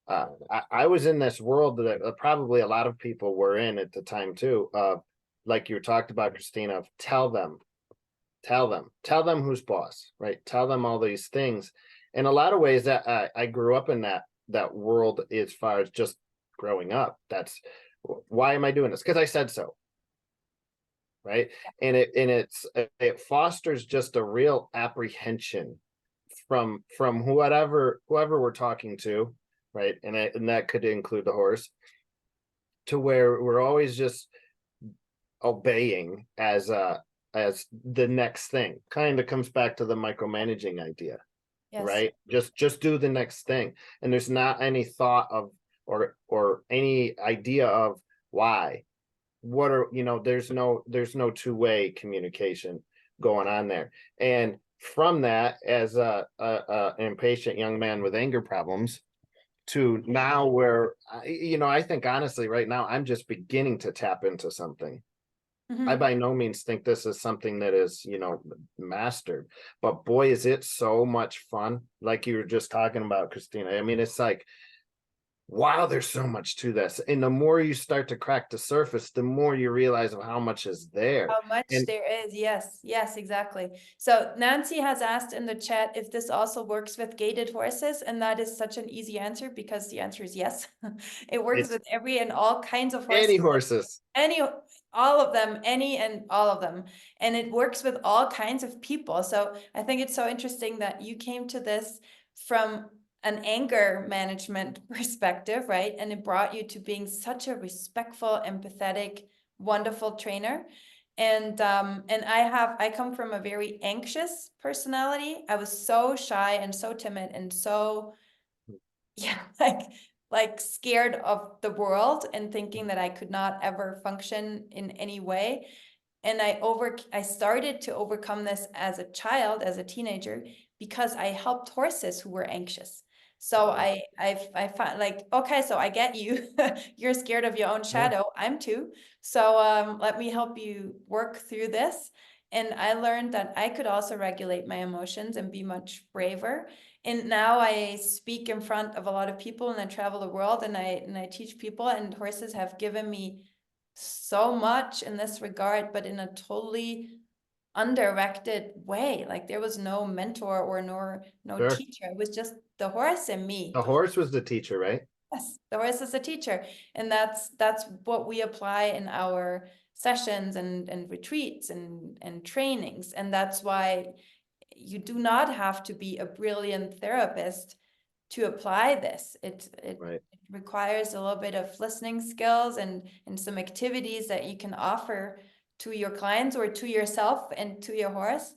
I was in this world that probably a lot of people were in at the time too. Like you talked about, Christina, of tell them who's boss, right? Tell them all these things. In a lot of ways, that I grew up in that world as far as just growing up. That's why am I doing this? Because I said so, right? And it fosters just a real apprehension from whoever we're talking to, right? And that could include the horse, to where we're always just obeying as the next thing. Kind of comes back to the micromanaging idea. Yes. Right? Just do the next thing. And there's not any thought of or any idea of why. What are, there's no two-way communication going on there. And from that, as a impatient young man with anger problems, to now where I think honestly right now I'm just beginning to tap into something. I by no means think this is something that is, mastered, but boy, is it so much fun. Like you were just talking about, Christina. I mean, it's like, wow, there's so much to this. And the more you start to crack the surface, the more you realize of how much is there. How much there is. Yes, exactly. So Nancy has asked in the chat if this also works with gaited horses, and that is such an easy answer because the answer is yes. It works with every and all kinds of horses. Any horses. All of them, any and all of them. And it works with all kinds of people. So I think it's so interesting that you came to this from an anger management perspective, right? And it brought you to being such a respectful, empathetic, wonderful trainer. And I come from a very anxious personality. I was so shy and so timid and so, yeah, like scared of the world and thinking that I could not ever function in any way. And I started to overcome this as a child, as a teenager, because I helped horses who were anxious. So I find like, okay, so I get you. You're scared of your own shadow. I'm too. So let me help you work through this. And I learned that I could also regulate my emotions and be much braver. And now I speak in front of a lot of people and I travel the world and I teach people, and horses have given me so much in this regard, but in a totally undirected way. Like there was no mentor or no Sure. teacher. It was just the horse and me. The horse was the teacher, right? Yes, the horse is a teacher. And that's what we apply in our sessions and retreats and trainings. And that's why you do not have to be a brilliant therapist to apply this. It requires a little bit of listening skills and some activities that you can offer to your clients or to yourself and to your horse.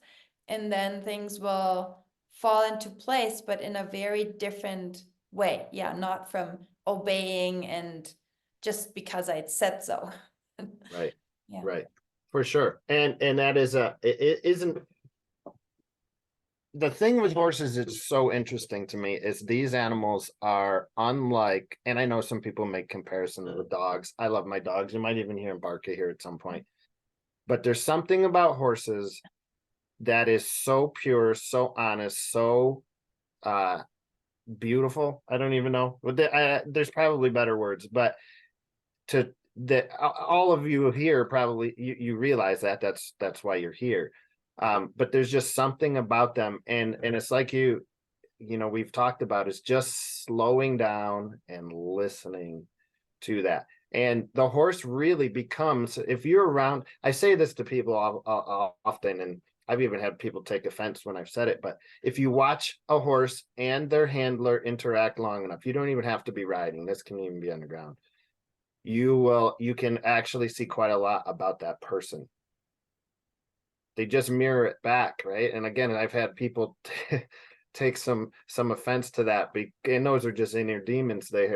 And then things will fall into place, but in a very different way. Yeah, not from obeying and just because I said so. Right. Yeah. Right. For sure. And that is it isn't the thing with horses is so interesting to me is these animals are unlike, and I know some people make comparisons with dogs. I love my dogs. You might even hear Barca here at some point. But there's something about horses that is so pure, so honest, so beautiful. I don't even know. There's probably better words, but to that all of you here probably you realize that's why you're here. But there's just something about them, and it's like you know we've talked about is just slowing down and listening to that. And the horse really becomes, if you're around, I say this to people often, and I've even had people take offense when I've said it, but if you watch a horse and their handler interact long enough, you don't even have to be riding. This can even be on the ground. You can actually see quite a lot about that person. They just mirror it back, right? And again, I've had people take some offense to that, and those are just inner demons they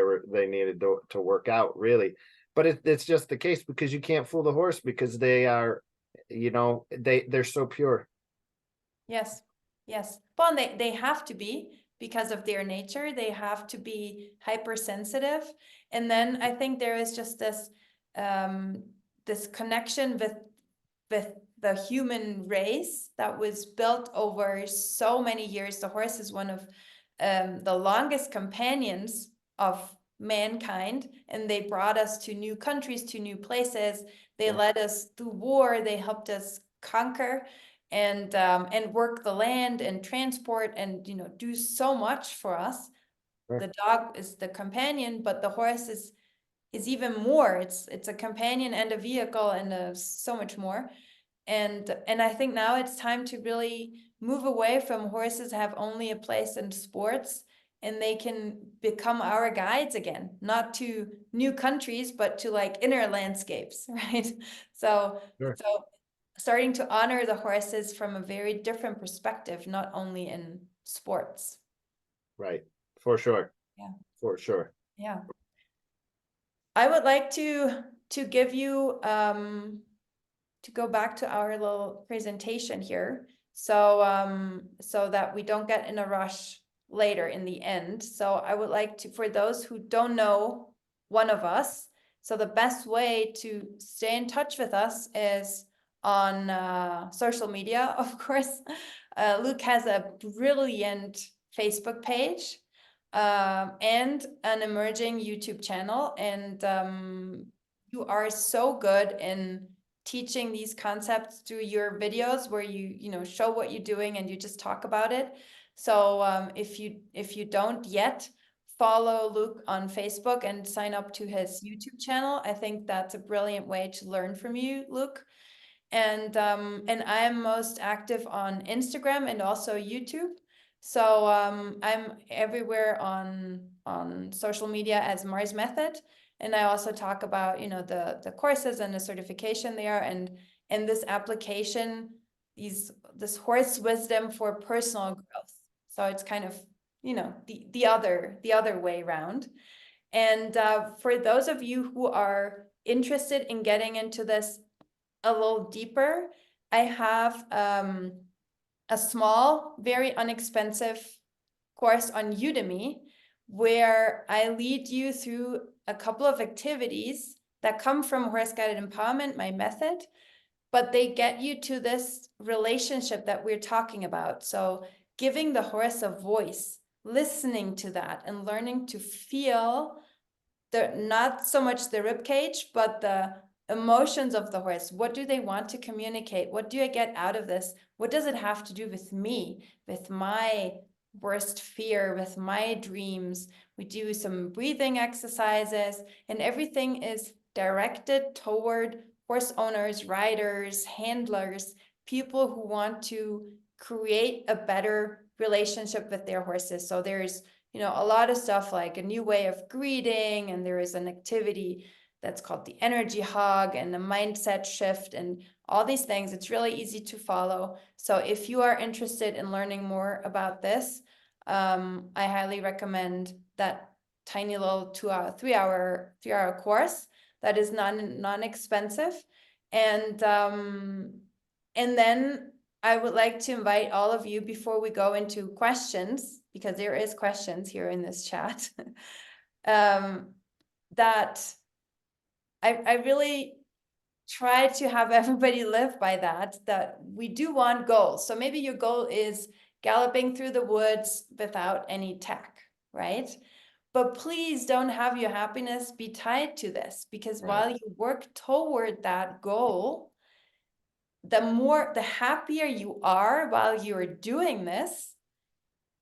needed to work out, really. But it's just the case because you can't fool the horse because they are, you know, they're so pure. Yes, yes. Well, they have to be because of their nature. They have to be hypersensitive. And then I think there is just this this connection with the human race that was built over so many years. The horse is one of the longest companions of mankind, and they brought us to new countries, to new places. They Yeah. led us through war. They helped us conquer and work the land and transport and do so much for us. Sure. The dog is the companion, but the horse is even more. It's a companion and a vehicle and so much more. And I think now it's time to really move away from horses have only a place in sports, and they can become our guides again, not to new countries, but to like inner landscapes, right? So Sure. so starting to honor the horses from a very different perspective, not only in sports. Right. For sure. Yeah. For sure. Yeah. I would like to give you to go back to our little presentation here. So so that we don't get in a rush later in the end. So I would like to, for those who don't know one of us, so the best way to stay in touch with us is on social media, of course. Luke has a brilliant Facebook page and an emerging YouTube channel. And you are so good in teaching these concepts through your videos where you show what you're doing and you just talk about it. So if you don't yet follow Luke on Facebook and sign up to his YouTube channel, I think that's a brilliant way to learn from you, Luke. And I am most active on Instagram and also YouTube. So I'm everywhere on social media as Marz Method. And I also talk about, the courses and the certification there and this application, this horse wisdom for personal growth. So it's kind of, the other way around. And for those of you who are interested in getting into this a little deeper, I have a small, very inexpensive course on Udemy where I lead you through a couple of activities that come from Horse Guided Empowerment, my method, but they get you to this relationship that we're talking about. So giving the horse a voice, listening to that and learning to feel not so much the rib cage, but the emotions of the horse. What do they want to communicate? What do I get out of this? What does it have to do with me, with my worst fear, with my dreams? We do some breathing exercises, and everything is directed toward horse owners, riders, handlers, people who want to create a better relationship with their horses. So there's a lot of stuff like a new way of greeting, and there is an activity that's called the energy hug and the mindset shift and all these things. It's really easy to follow. So if you are interested in learning more about this, I highly recommend that tiny little 3 hour course. that is non-expensive. And then I would like to invite all of you, before we go into questions, because there is questions here in this chat, that I really try to have everybody live by that we do want goals. So maybe your goal is galloping through the woods without any tack, right? But please don't have your happiness be tied to this, because Right. while you work toward that goal, the happier you are while you're doing this,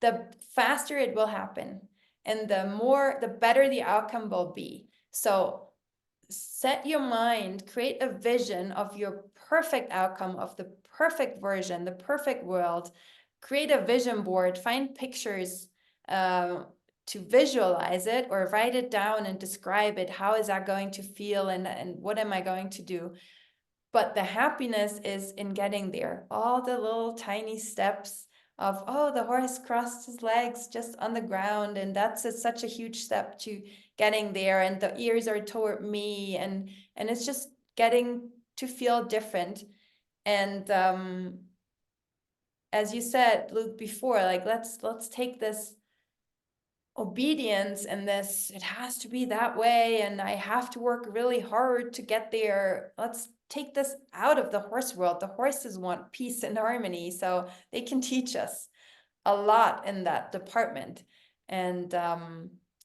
the faster it will happen. And the better the outcome will be. So set your mind, create a vision of your perfect outcome, of the perfect version, the perfect world. Create a vision board, find pictures to visualize it, or write it down and describe it. How is that going to feel, and what am I going to do? But the happiness is in getting there. All the little tiny steps of, oh, the horse crossed his legs just on the ground, and that's such a huge step to getting there, and the ears are toward me, and it's just getting to feel different. And as you said, Luke, before, like, let's take this obedience and this, it has to be that way, and I have to work really hard to get there. Let's take this out of the horse world. The horses want peace and harmony, so they can teach us a lot in that department. And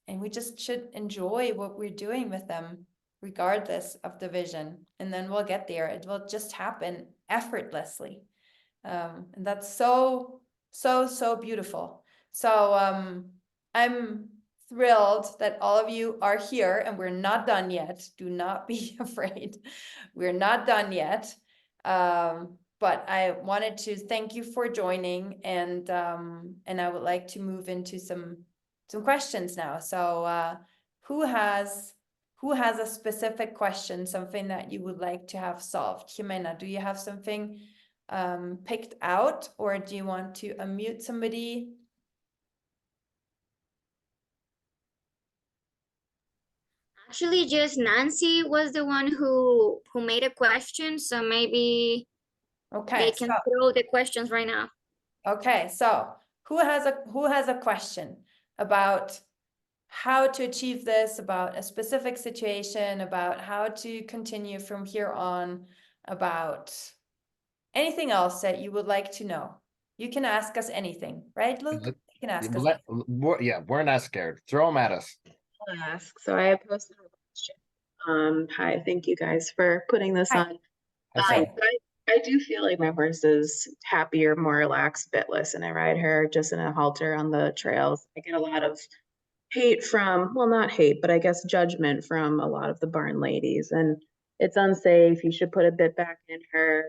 we just should enjoy what we're doing with them, regardless of the vision. And then we'll get there. It will just happen effortlessly. And that's so beautiful. So I'm thrilled that all of you are here, and we're not done yet. Do not be afraid. We're not done yet. But I wanted to thank you for joining, and I would like to move into some questions now. So who has a specific question, something that you would like to have solved? Jimena, do you have something picked out, or do you want to unmute somebody? Actually, just Nancy was the one who made a question, so maybe Okay, they can throw the questions right now. Okay, so who has a question about how to achieve this, about a specific situation, about how to continue from here on, about anything else that you would like to know? You can ask us anything, right, Luke? You can ask us. Yeah, we're not scared. Throw them at us. I'll ask. So I posted a question. Hi, thank you guys for putting this Hi. on. Hi. I do feel like my horse is happier, more relaxed, bitless, and I ride her just in a halter on the trails. I get a lot of hate from, well, not hate, but I guess judgment from a lot of the barn ladies. And it's unsafe. You should put a bit back in her.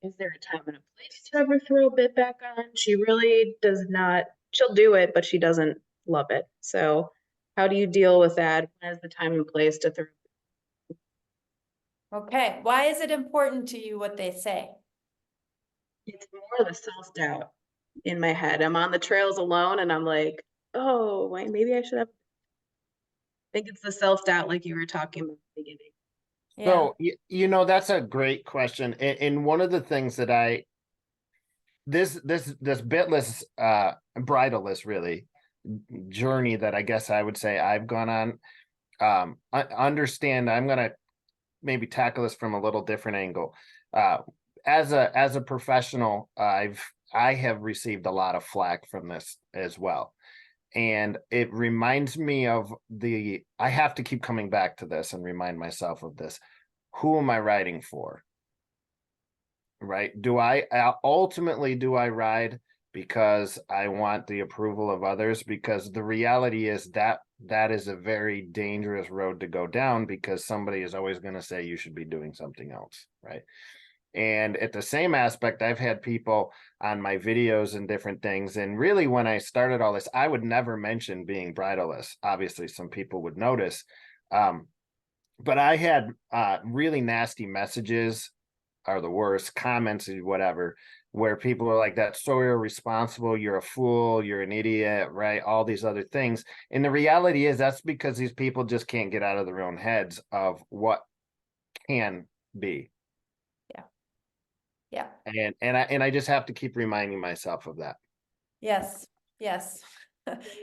Is there a time and a place to ever throw a bit back on? She really does not, she'll do it, but she doesn't love it. So how do you deal with that? When is the time and place to throw? Okay, why is it important to you what they say? It's more the self-doubt in my head. I'm on the trails alone and I'm like, oh, wait, maybe I should have. I think it's the self-doubt like you were talking about at the beginning. Yeah. So, that's a great question. And one of the things that this bitless, bridleless really journey that I guess I would say I've gone on, I understand, I'm going to maybe tackle this from a little different angle. As a professional, I have received a lot of flack from this as well. And it reminds me of I have to keep coming back to this and remind myself of this. Who am I riding for? Right? Ultimately, do I ride because I want the approval of others? Because the reality is that is a very dangerous road to go down, because somebody is always going to say you should be doing something else. Right? And at the same aspect, I've had people on my videos and different things. And really, when I started all this, I would never mention being bridleless. Obviously, some people would notice. But I had really nasty messages, are the worst, comments, whatever, where people are like, that's so irresponsible, you're a fool, you're an idiot, right? All these other things. And the reality is that's because these people just can't get out of their own heads of what can be. Yeah. And I just have to keep reminding myself of that. Yes, yes.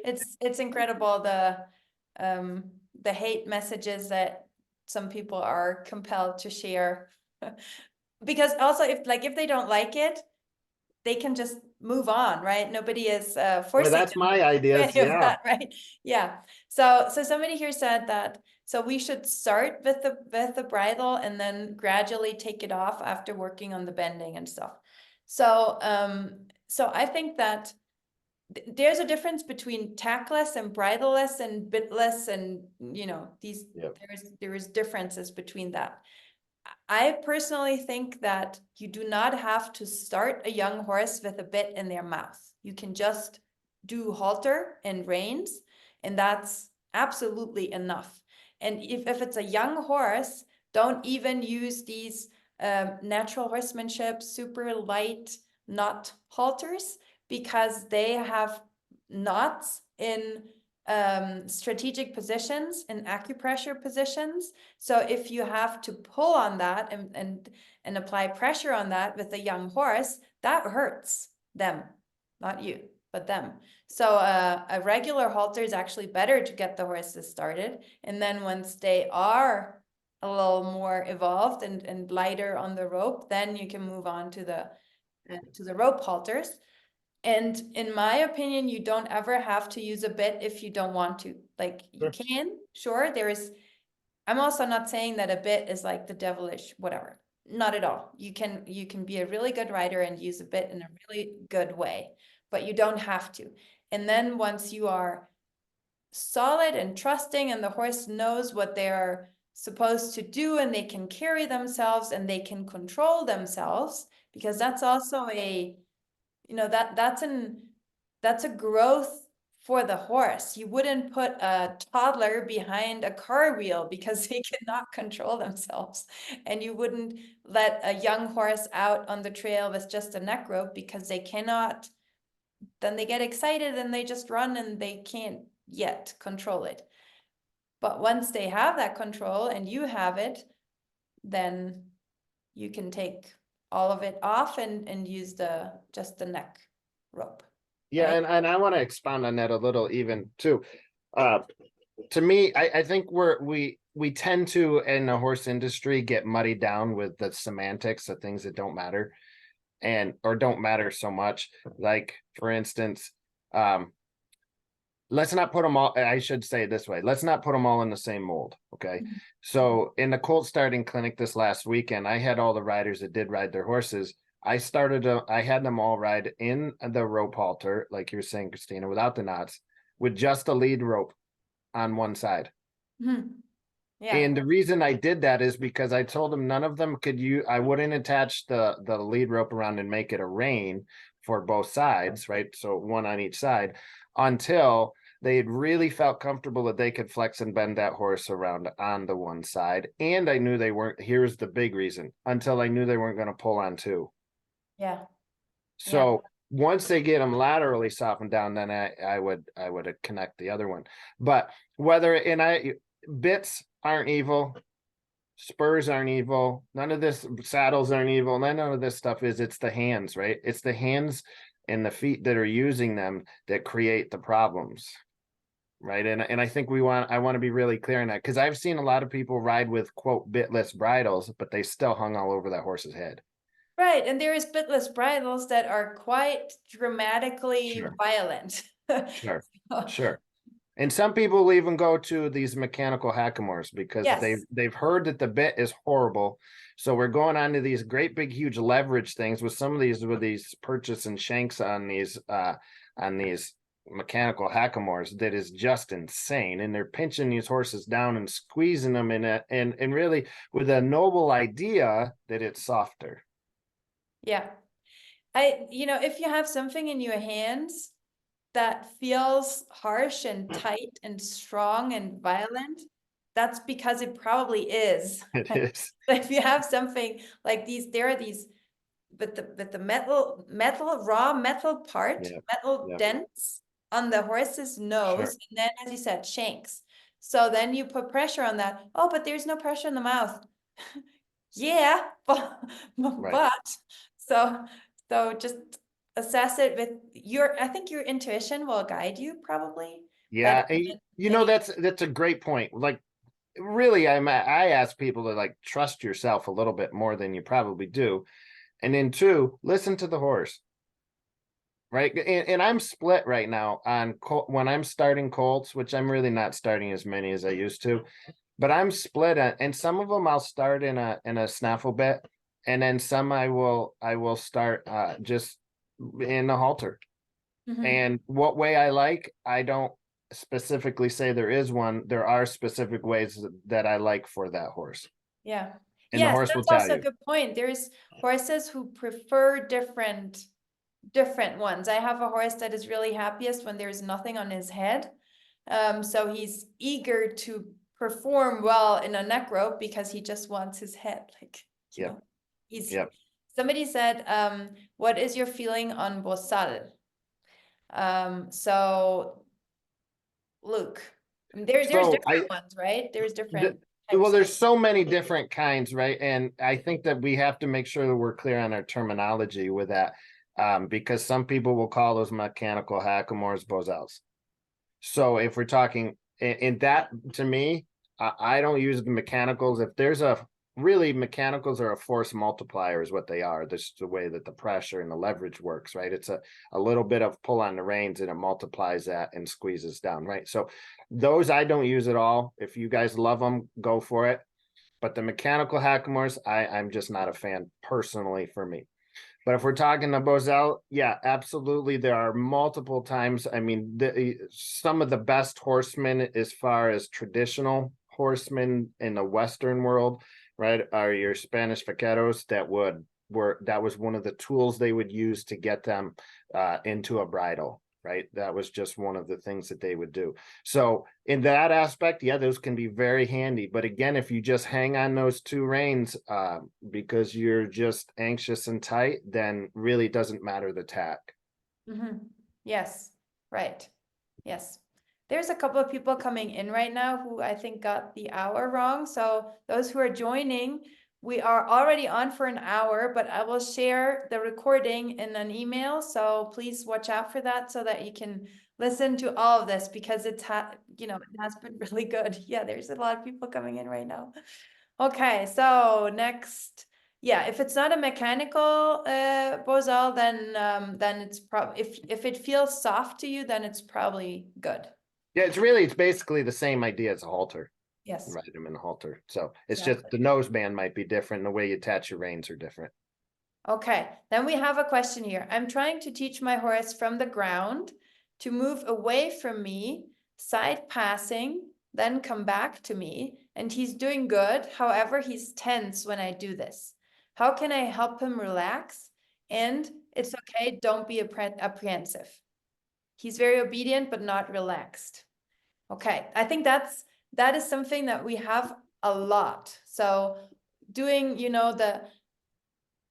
It's incredible the hate messages that some people are compelled to share. Because also if they don't like it, they can just move on, right? Nobody is Well, forcing that's them my to do ideas. any of Yeah. that, right? Yeah. So somebody here said that so we should start with the bridle and then gradually take it off after working on the bending and stuff. So so I think that there's a difference between tackless and bridleless and bitless, and you know these Yep. there is differences between that. I personally think that you do not have to start a young horse with a bit in their mouth. You can just do halter and reins, and that's absolutely enough. And if it's a young horse, don't even use these natural horsemanship, super light knot halters, because they have knots in strategic positions and acupressure positions. So if you have to pull on that and apply pressure on that with a young horse, that hurts them, not you, but them. So a regular halter is actually better to get the horses started. And then once they are a little more evolved and lighter on the rope, then you can move on to the rope halters. And in my opinion, you don't ever have to use a bit if you don't want to. Like you Sure. can, sure, I'm also not saying that a bit is like the devilish, whatever. Not at all. You can be a really good rider and use a bit in a really good way, but you don't have to. And then once you are solid and trusting and the horse knows what they're supposed to do and they can carry themselves and they can control themselves, because that's also that's a growth for the horse. You wouldn't put a toddler behind a car wheel because they cannot control themselves. And you wouldn't let a young horse out on the trail with just a neck rope because they cannot. Then they get excited and they just run and they can't yet control it. But once they have that control and you have it, then you can take all of it off and use just the neck rope. Yeah, Right. and I want to expound on that a little even too. To me, I think we tend to in the horse industry get muddied down with the semantics of things that don't matter or don't matter so much. Like for instance, let's not put them all, I should say it this way, let's not put them all in the same mold. Okay. Mhm. So in the colt starting clinic this last weekend, I had all the riders that did ride their horses. I had them all ride in the rope halter, like you were saying, Christina, without the knots, with just a lead rope on one side. Mhm. Yeah. And the reason I did that is because I told them none of them I wouldn't attach the lead rope around and make it a rein for both sides, right? So one on each side, until they had really felt comfortable that they could flex and bend that horse around on the one side. And I knew they weren't, here's the big reason, until I knew they weren't going to pull on two. Yeah. So once they get them laterally softened down, then I would connect the other one. But bits aren't evil, spurs aren't evil, none of this, saddles aren't evil, none of this stuff is. It's the hands, right? It's the hands and the feet that are using them that create the problems, right? And I think I want to be really clear on that, because I've seen a lot of people ride with quote bitless bridles, but they still hung all over that horse's head. Right. And there is bitless bridles that are quite dramatically Sure. violent. Sure. Sure. And some people will even go to these mechanical hackamores because Yes. they've heard that the bit is horrible. So we're going on to these great big huge leverage things with some of these purchase and shanks on these mechanical hackamores that is just insane. And they're pinching these horses down and squeezing them in it and really with a noble idea that it's softer. Yeah. If you have something in your hands that feels harsh and tight and strong and violent, that's because it probably is. It is. If you have something like these, there are these with the raw metal part, Yeah, metal yeah. dents on the horse's nose, and then, as you said, shanks. So then you put pressure on that. Oh, but there's no pressure in the mouth. Yeah, but so just assess it with I think your intuition will guide you probably. Yeah, better and than you know, any- that's a great point. Like, really, I ask people to like trust yourself a little bit more than you probably do. And then two, listen to the horse. Right. And I'm split right now on when I'm starting colts, which I'm really not starting as many as I used to, but I'm split on, and some of them I'll start in a snaffle bit, and then some I will start just in a halter. Mhm. And what way I like, I don't specifically say there is one. There are specific ways that I like for that horse. Yeah. And the Yes, horse will that's tell also a you. good point. There's horses who prefer different ones. I have a horse that is really happiest when there's nothing on his head. So he's eager to perform well in a neck rope because he just wants his head, like, you Yep. know, he's Yep. somebody said, what is your feeling on Bosal? So Luke, there's So different ones, right? There's different well, types. there's so many different kinds, right? And I think that we have to make sure that we're clear on our terminology with that, because some people will call those mechanical hackamores bozels. So if we're talking in that, to me, I don't use the mechanicals. If there's really mechanicals are a force multiplier is what they are. This is the way that the pressure and the leverage works, right? It's a little bit of pull on the reins and it multiplies that and squeezes down, right? So those I don't use at all. If you guys love them, go for it. But the mechanical hackamores, I'm just not a fan personally for me. But if we're talking the Bosel, yeah, absolutely. There are multiple times. I mean, some of the best horsemen as far as traditional horsemen in the Western world, right, are your Spanish vaqueros that was one of the tools they would use to get them into a bridle, right? That was just one of the things that they would do. So in that aspect, yeah, those can be very handy. But again, if you just hang on those two reins because you're just anxious and tight, then really doesn't matter the tack. Mm-hmm. Yes, right. Yes. There's a couple of people coming in right now who I think got the hour wrong. So those who are joining, we are already on for an hour, but I will share the recording in an email. So please watch out for that so that you can listen to all of this because it has been really good. Yeah, there's a lot of people coming in right now. Okay, so next. Yeah, if it's not a mechanical bozal, then it's probably if it feels soft to you, then it's probably good. Yeah, it's basically the same idea as a halter. Yes. Ride them in a halter. So it's Exactly. just the noseband might be different. The way you attach your reins are different. Okay, then we have a question here. I'm trying to teach my horse from the ground to move away from me, side passing, then come back to me, and he's doing good. However, he's tense when I do this. How can I help him relax? And it's okay, don't be apprehensive. He's very obedient, but not relaxed. Okay, I think that is something that we have a lot. So doing,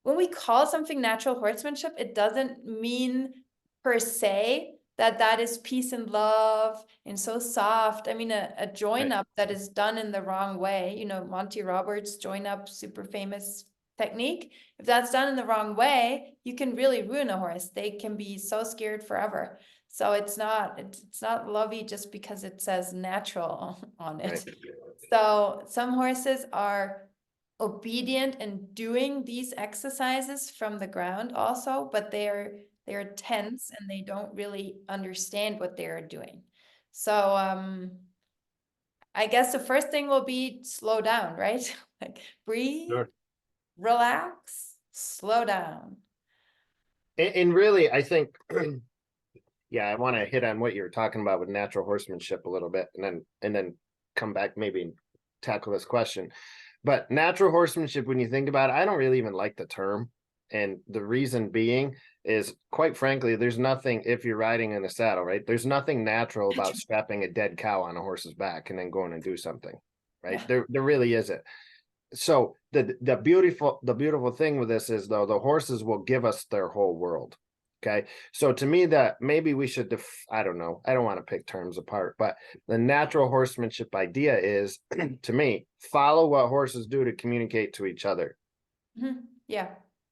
when we call something natural horsemanship, it doesn't mean per se that is peace and love and so soft. I mean, a join up that is done in the wrong way, Monty Roberts join up, super famous technique. If that's done in the wrong way, you can really ruin a horse. They can be so scared forever. So it's not lovey just because it says natural on it. Right. So some horses are obedient and doing these exercises from the ground also, but they're tense and they don't really understand what they're doing. So I guess the first thing will be slow down, right? Like breathe, Sure. relax, slow down. And really, I think, yeah, I want to hit on what you were talking about with natural horsemanship a little bit, and then come back maybe and tackle this question. But natural horsemanship, when you think about it, I don't really even like the term. And the reason being is, quite frankly, there's nothing, if you're riding in a saddle, right? There's nothing natural about strapping a dead cow on a horse's back and then going and do something, right? Yeah. There really isn't. so the beautiful thing with this is though the horses will give us their whole world. Okay, so to me that maybe we should I don't know, I don't want to pick terms apart, but the natural horsemanship idea is to me follow what horses do to communicate to each other, Yeah,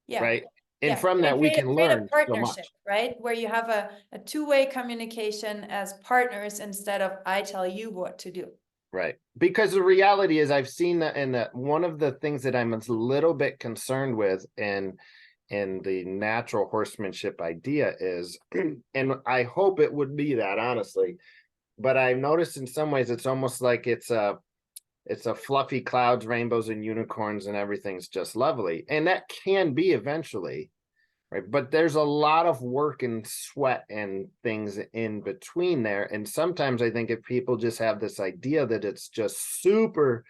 yeah. right? And Yeah, from that we can create a learn so partnership, much. right? Where you have a two-way communication as partners instead of I tell you what to do. Right. Because the reality is I've seen that, and that one of the things that I'm a little bit concerned with in the natural horsemanship idea is, and I hope it would be that honestly, but I've noticed in some ways it's almost like it's a fluffy clouds, rainbows and unicorns and everything's just lovely. And that can be eventually, right? But there's a lot of work and sweat and things in between there. And sometimes I think if people just have this idea that it's just super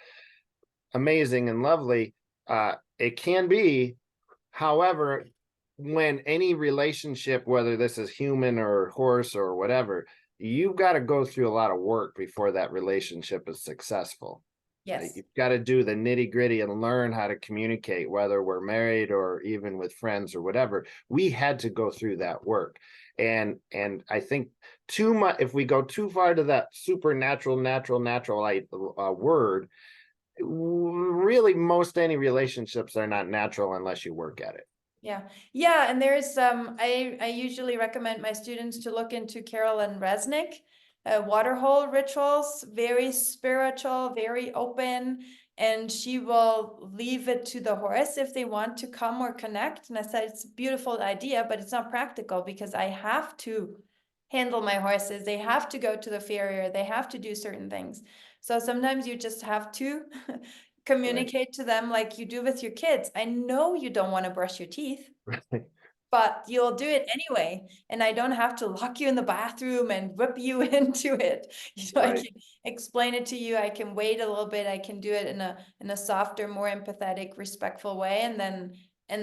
amazing and lovely, it can be. However, when any relationship, whether this is human or horse or whatever, you've got to go through a lot of work before that relationship is successful. Right? Yes. You've got to do the nitty gritty and learn how to communicate, whether we're married or even with friends or whatever. We had to go through that work. And I think too much, if we go too far to that supernatural, word, really most any relationships are not natural unless you work at it. Yeah. Yeah. And there's I usually recommend my students to look into Carolyn Resnick, waterhole rituals, very spiritual, very open, and she will leave it to the horse if they want to come or connect. And I said it's a beautiful idea, but it's not practical because I have to handle my horses. They have to go to the farrier. They have to do certain things. So sometimes you just have to communicate to them like you do with your kids. I know you don't want to brush your teeth, but you'll do it anyway. And I don't have to lock you in the bathroom and whip you into it. I Right. can explain it to you. I can wait a little bit. I can do it in a softer, more empathetic, respectful way. And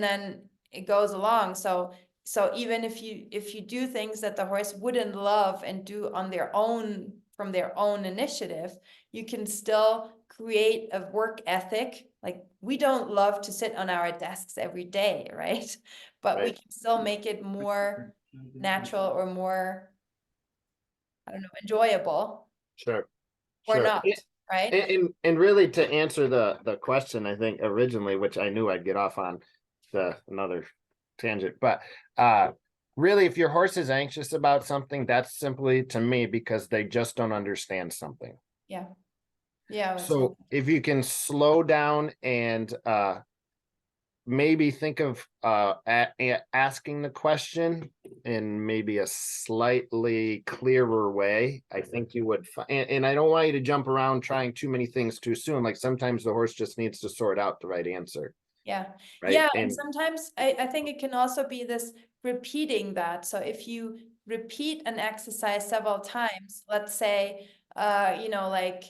then it goes along. So even if you do things that the horse wouldn't love and do on their own, from their own initiative, you can still create a work ethic. Like we don't love to sit on our desks every day, right? But we Right. can still make it more natural or more, I don't know, enjoyable Sure. or Sure. not, right? And really to answer the question, I think originally, which I knew I'd get off on another tangent, but really if your horse is anxious about something, that's simply to me because they just don't understand something. Yeah. Yeah. So if you can slow down and maybe think of asking the question in maybe a slightly clearer way, I think you would and I don't want you to jump around trying too many things too soon. Like sometimes the horse just needs to sort out the right answer. Yeah. Right. Yeah. And And sometimes I think it can also be this repeating that. So if you repeat an exercise several times, let's say, like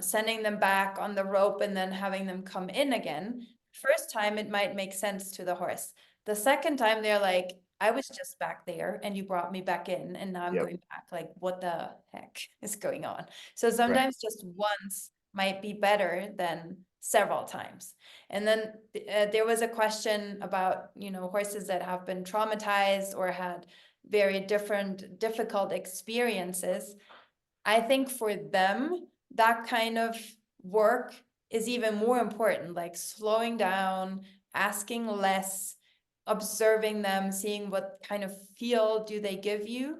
sending them back on the rope and then having them come in again. First time, it might make sense to the horse. The second time, they're like, I was just back there and you brought me back in and now I'm Yep. going back. Like, what the heck is going on? So sometimes just once might be better than several times. And then there was a question about, horses that have been traumatized or had very difficult experiences. I think for them, that kind of work is even more important, like slowing down, asking less, observing them, seeing what kind of feel do they give you,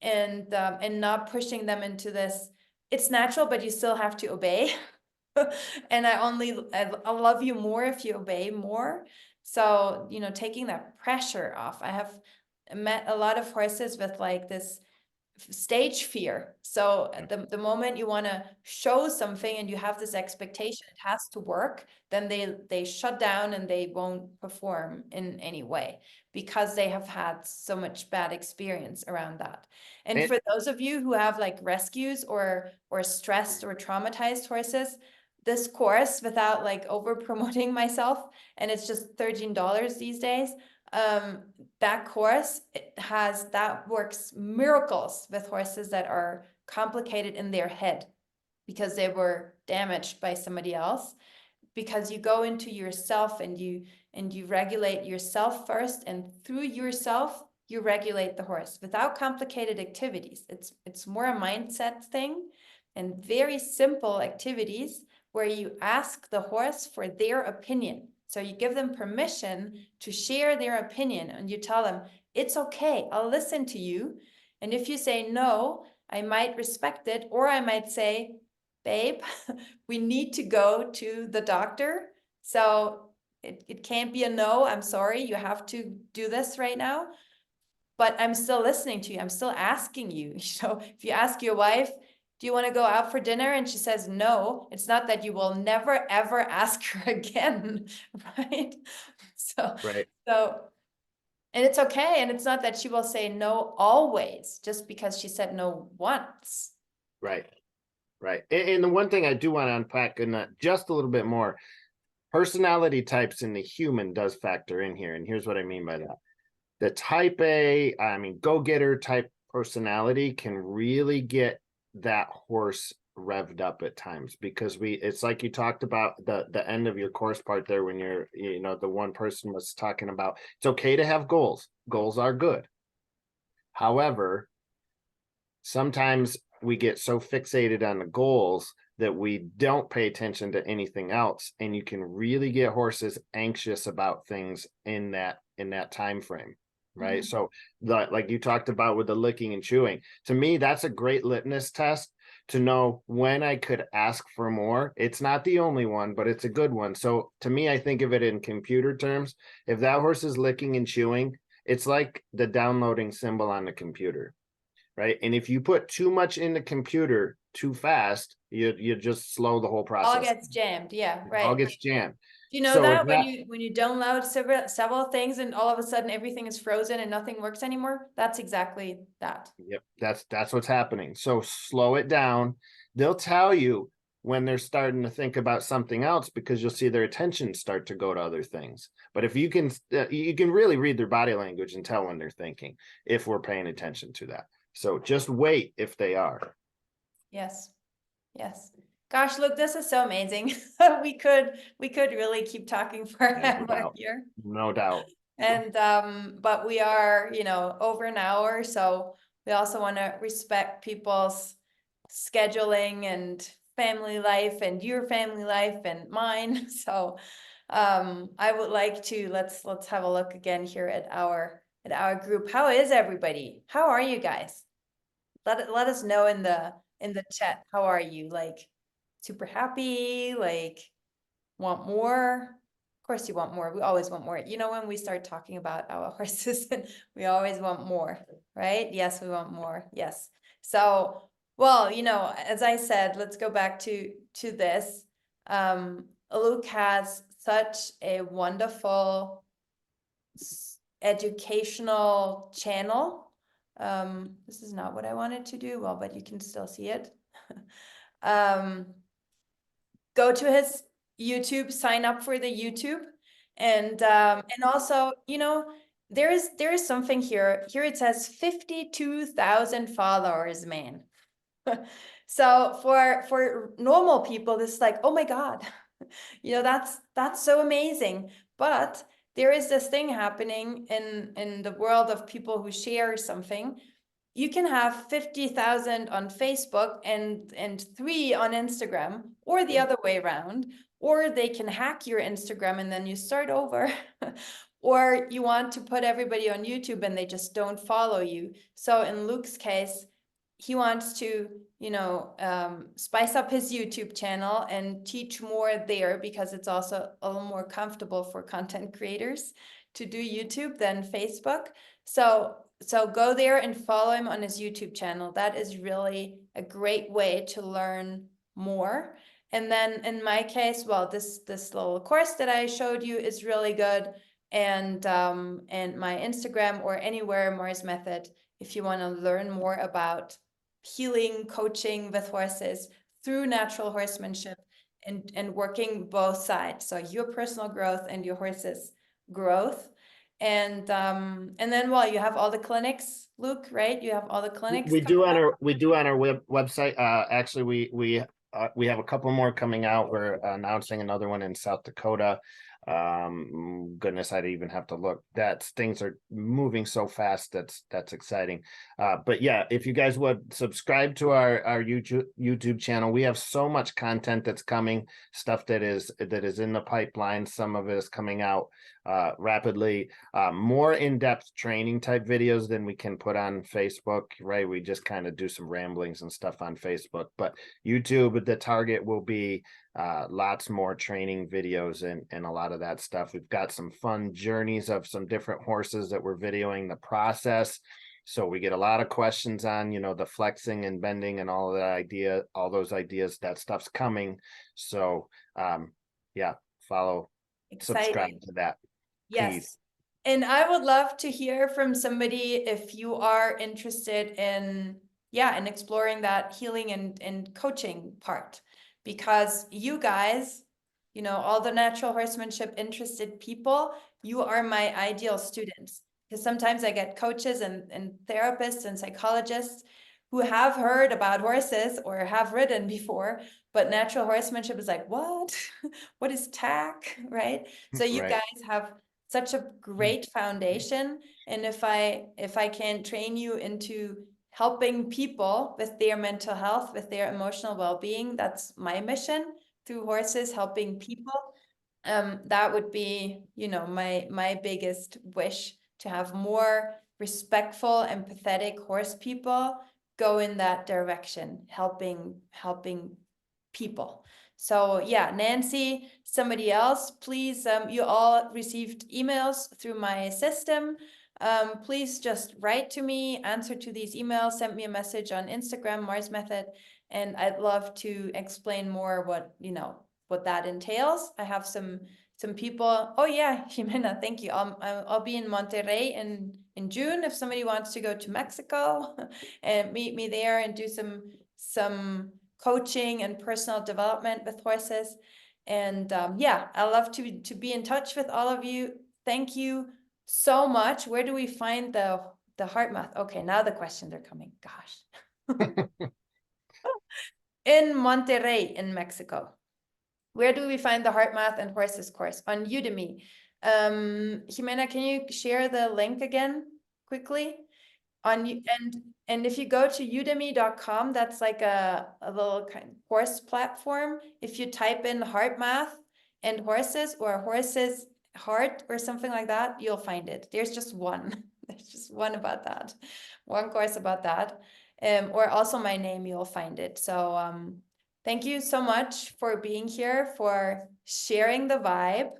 and not pushing them into this, it's natural, but you still have to obey. And I love you more if you obey more. So, taking that pressure off. I have met a lot of horses with like this stage fear. So the moment you want to show something and you have this expectation it has to work, then they shut down and they won't perform in any way because they have had so much bad experience around that. And for those of you who have like rescues or stressed or traumatized horses, this course, without like over promoting myself, and it's just $13 these days, that course that works miracles with horses that are complicated in their head because they were damaged by somebody else. because you go into yourself and you regulate yourself first, and through yourself you regulate the horse without complicated activities. It's more a mindset thing and very simple activities where you ask the horse for their opinion. So you give them permission to share their opinion, and you tell them, it's okay, I'll listen to you. And if you say no, I might respect it, or I might say, babe, we need to go to the doctor. So it can't be a no, I'm sorry, you have to do this right now. But I'm still listening to you, I'm still asking you. So if you ask your wife, do you want to go out for dinner? And she says no, it's not that you will never, ever ask her again, right? Right. So, and it's okay. And it's not that she will say no always, just because she said no once. Right. Right. And the one thing I do want to unpack in that just a little bit more, personality types in the human does factor in here. And here's what I mean by that. The type A, go-getter type personality can really get that horse revved up at times, because it's like you talked about the end of your course part there when the one person was talking about, it's okay to have goals. Goals are good. However, sometimes we get so fixated on the goals that we don't pay attention to anything else, and you can really get horses anxious about things in that time frame. Right. Mhm. So like you talked about with the licking and chewing, to me, that's a great litmus test to know when I could ask for more. It's not the only one, but it's a good one. So to me, I think of it in computer terms. If that horse is licking and chewing, it's like the downloading symbol on the computer. Right. And if you put too much in the computer too fast, you just slow the whole process. All gets jammed. Yeah. It all Right. gets jammed. Do you know So that if when you download several things and all of a sudden everything is frozen and nothing works anymore? That's exactly that. Yep, that's what's happening. So slow it down. They'll tell you when they're starting to think about something else, because you'll see their attention start to go to other things. But if you can really read their body language and tell when they're thinking, if we're paying attention to that. So just wait if they are. Yes. Yes. Gosh, look, this is so amazing. We could really keep talking forever doubt. here. No doubt. And but we are, over an hour, so we also want to respect people's scheduling and family life and your family life and mine. So I would like to let's have a look again here at our group. How is everybody? How are you guys? Let us know in the chat. How are you? Like super happy, like want more? Of course you want more. We always want more. When we start talking about our horses, we always want more, right? Yes, we want more. Yes. So, well, as I said, let's go back to this. Luke has such a wonderful educational channel. This is not what I wanted to do. Well, but you can still see it. Go to his YouTube, sign up for the YouTube, and also, there is something here. Here it says 52,000 followers, man. So for normal people, this is like, oh my God, that's so amazing. But there is this thing happening in the world of people who share something. You can have 50,000 on Facebook and 3 on Instagram, or the other way around, or they can hack your Instagram and then you start over. Or you want to put everybody on YouTube and they just don't follow you. So in Luke's case, he wants to, spice up his YouTube channel and teach more there, because it's also a little more comfortable for content creators to do YouTube than Facebook. So go there and follow him on his YouTube channel. That is really a great way to learn more. And then in my case, well, this little course that I showed you is really good. And my Instagram or anywhere, Marz Method, if you want to learn more about healing, coaching with horses through natural horsemanship and working both sides. So your personal growth and your horse's growth. And then, well, you have all the clinics, Luke, right? You have all the clinics. We do on our website. Actually, we we have a couple more coming out. We're announcing another one in South Dakota. Goodness, I'd even have to look. Things are moving so fast. That's exciting. But yeah, if you guys would subscribe to our YouTube channel, we have so much content that's coming, stuff that is in the pipeline. Some of it is coming out rapidly, more in-depth training type videos than we can put on Facebook, right? We just kind of do some ramblings and stuff on Facebook, but YouTube, the target will be lots more training videos and a lot of that stuff. We've got some fun journeys of some different horses that we're videoing the process. So we get a lot of questions on, the flexing and bending and all those ideas. That stuff's coming. So yeah, follow, subscribe Exciting. to that. Yes. Please. And I would love to hear from somebody if you are interested in exploring that healing and coaching part, because you guys, all the natural horsemanship interested people, you are my ideal students. Because sometimes I get coaches and therapists and psychologists who have heard about horses or have ridden before, but natural horsemanship is like, what? What is tack, right? So you Right. guys have such a great foundation, and if I can train you into helping people with their mental health, with their emotional well-being, that's my mission through horses, helping people. That would be, my biggest wish, to have more respectful, empathetic horse people go in that direction, helping people. So yeah, Nancy, somebody else, please, you all received emails through my system. Please just write to me, answer to these emails, send me a message on Instagram, Marz Method, and I'd love to explain more what that entails. I have some people. Oh yeah, Jimena, thank you. I'll be in Monterrey in June if somebody wants to go to Mexico and meet me there and do some coaching and personal development with horses. And yeah, I love to be in touch with all of you. Thank you so much. Where do we find the heart math? Okay, now the questions are coming. Gosh. In Monterrey, in Mexico. Where do we find the heart math and horses course? On Udemy. Jimena, can you share the link again quickly? And if you go to udemy.com, that's like a little kind of course platform. If you type in heart math and horses, or horses heart or something like that, you'll find it. There's just one. There's just one about that. One course about that. Or also my name, you'll find it. So thank you so much for being here, for sharing the vibe,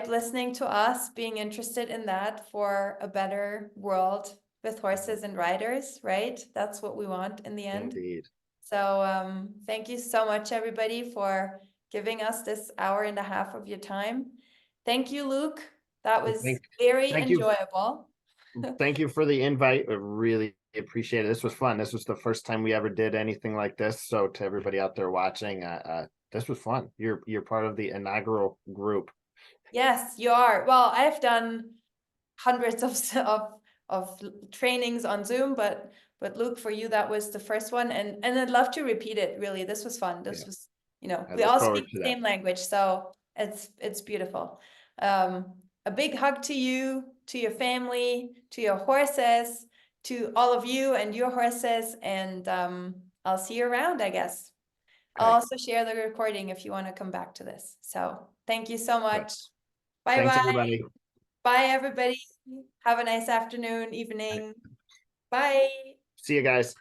listening to us, being interested in that, for a better world with horses and riders, right? That's what we want in the end. Indeed. So thank you so much, everybody, for giving us this hour and a half of your time. Thank you, Luke. That was very thank you. enjoyable. Thank you for the invite. I really appreciate it. This was fun. This was the first time we ever did anything like this. So to everybody out there watching, this was fun. You're part of the inaugural group. Yes, you are. Well, I've done hundreds of trainings on Zoom, but Luke, for you, that was the first one, and I'd love to repeat it. Really, this was fun. This was, I we look all forward speak to the that. same language, so it's beautiful. A big hug to you, to your family, to your horses, to all of you and your horses, and I'll see you around, I guess. Okay. I'll also share the recording if you want to come back to this. So thank you so much. Bye Thanks, bye. everybody. Bye, everybody. Have a nice afternoon, evening. Bye. See you guys.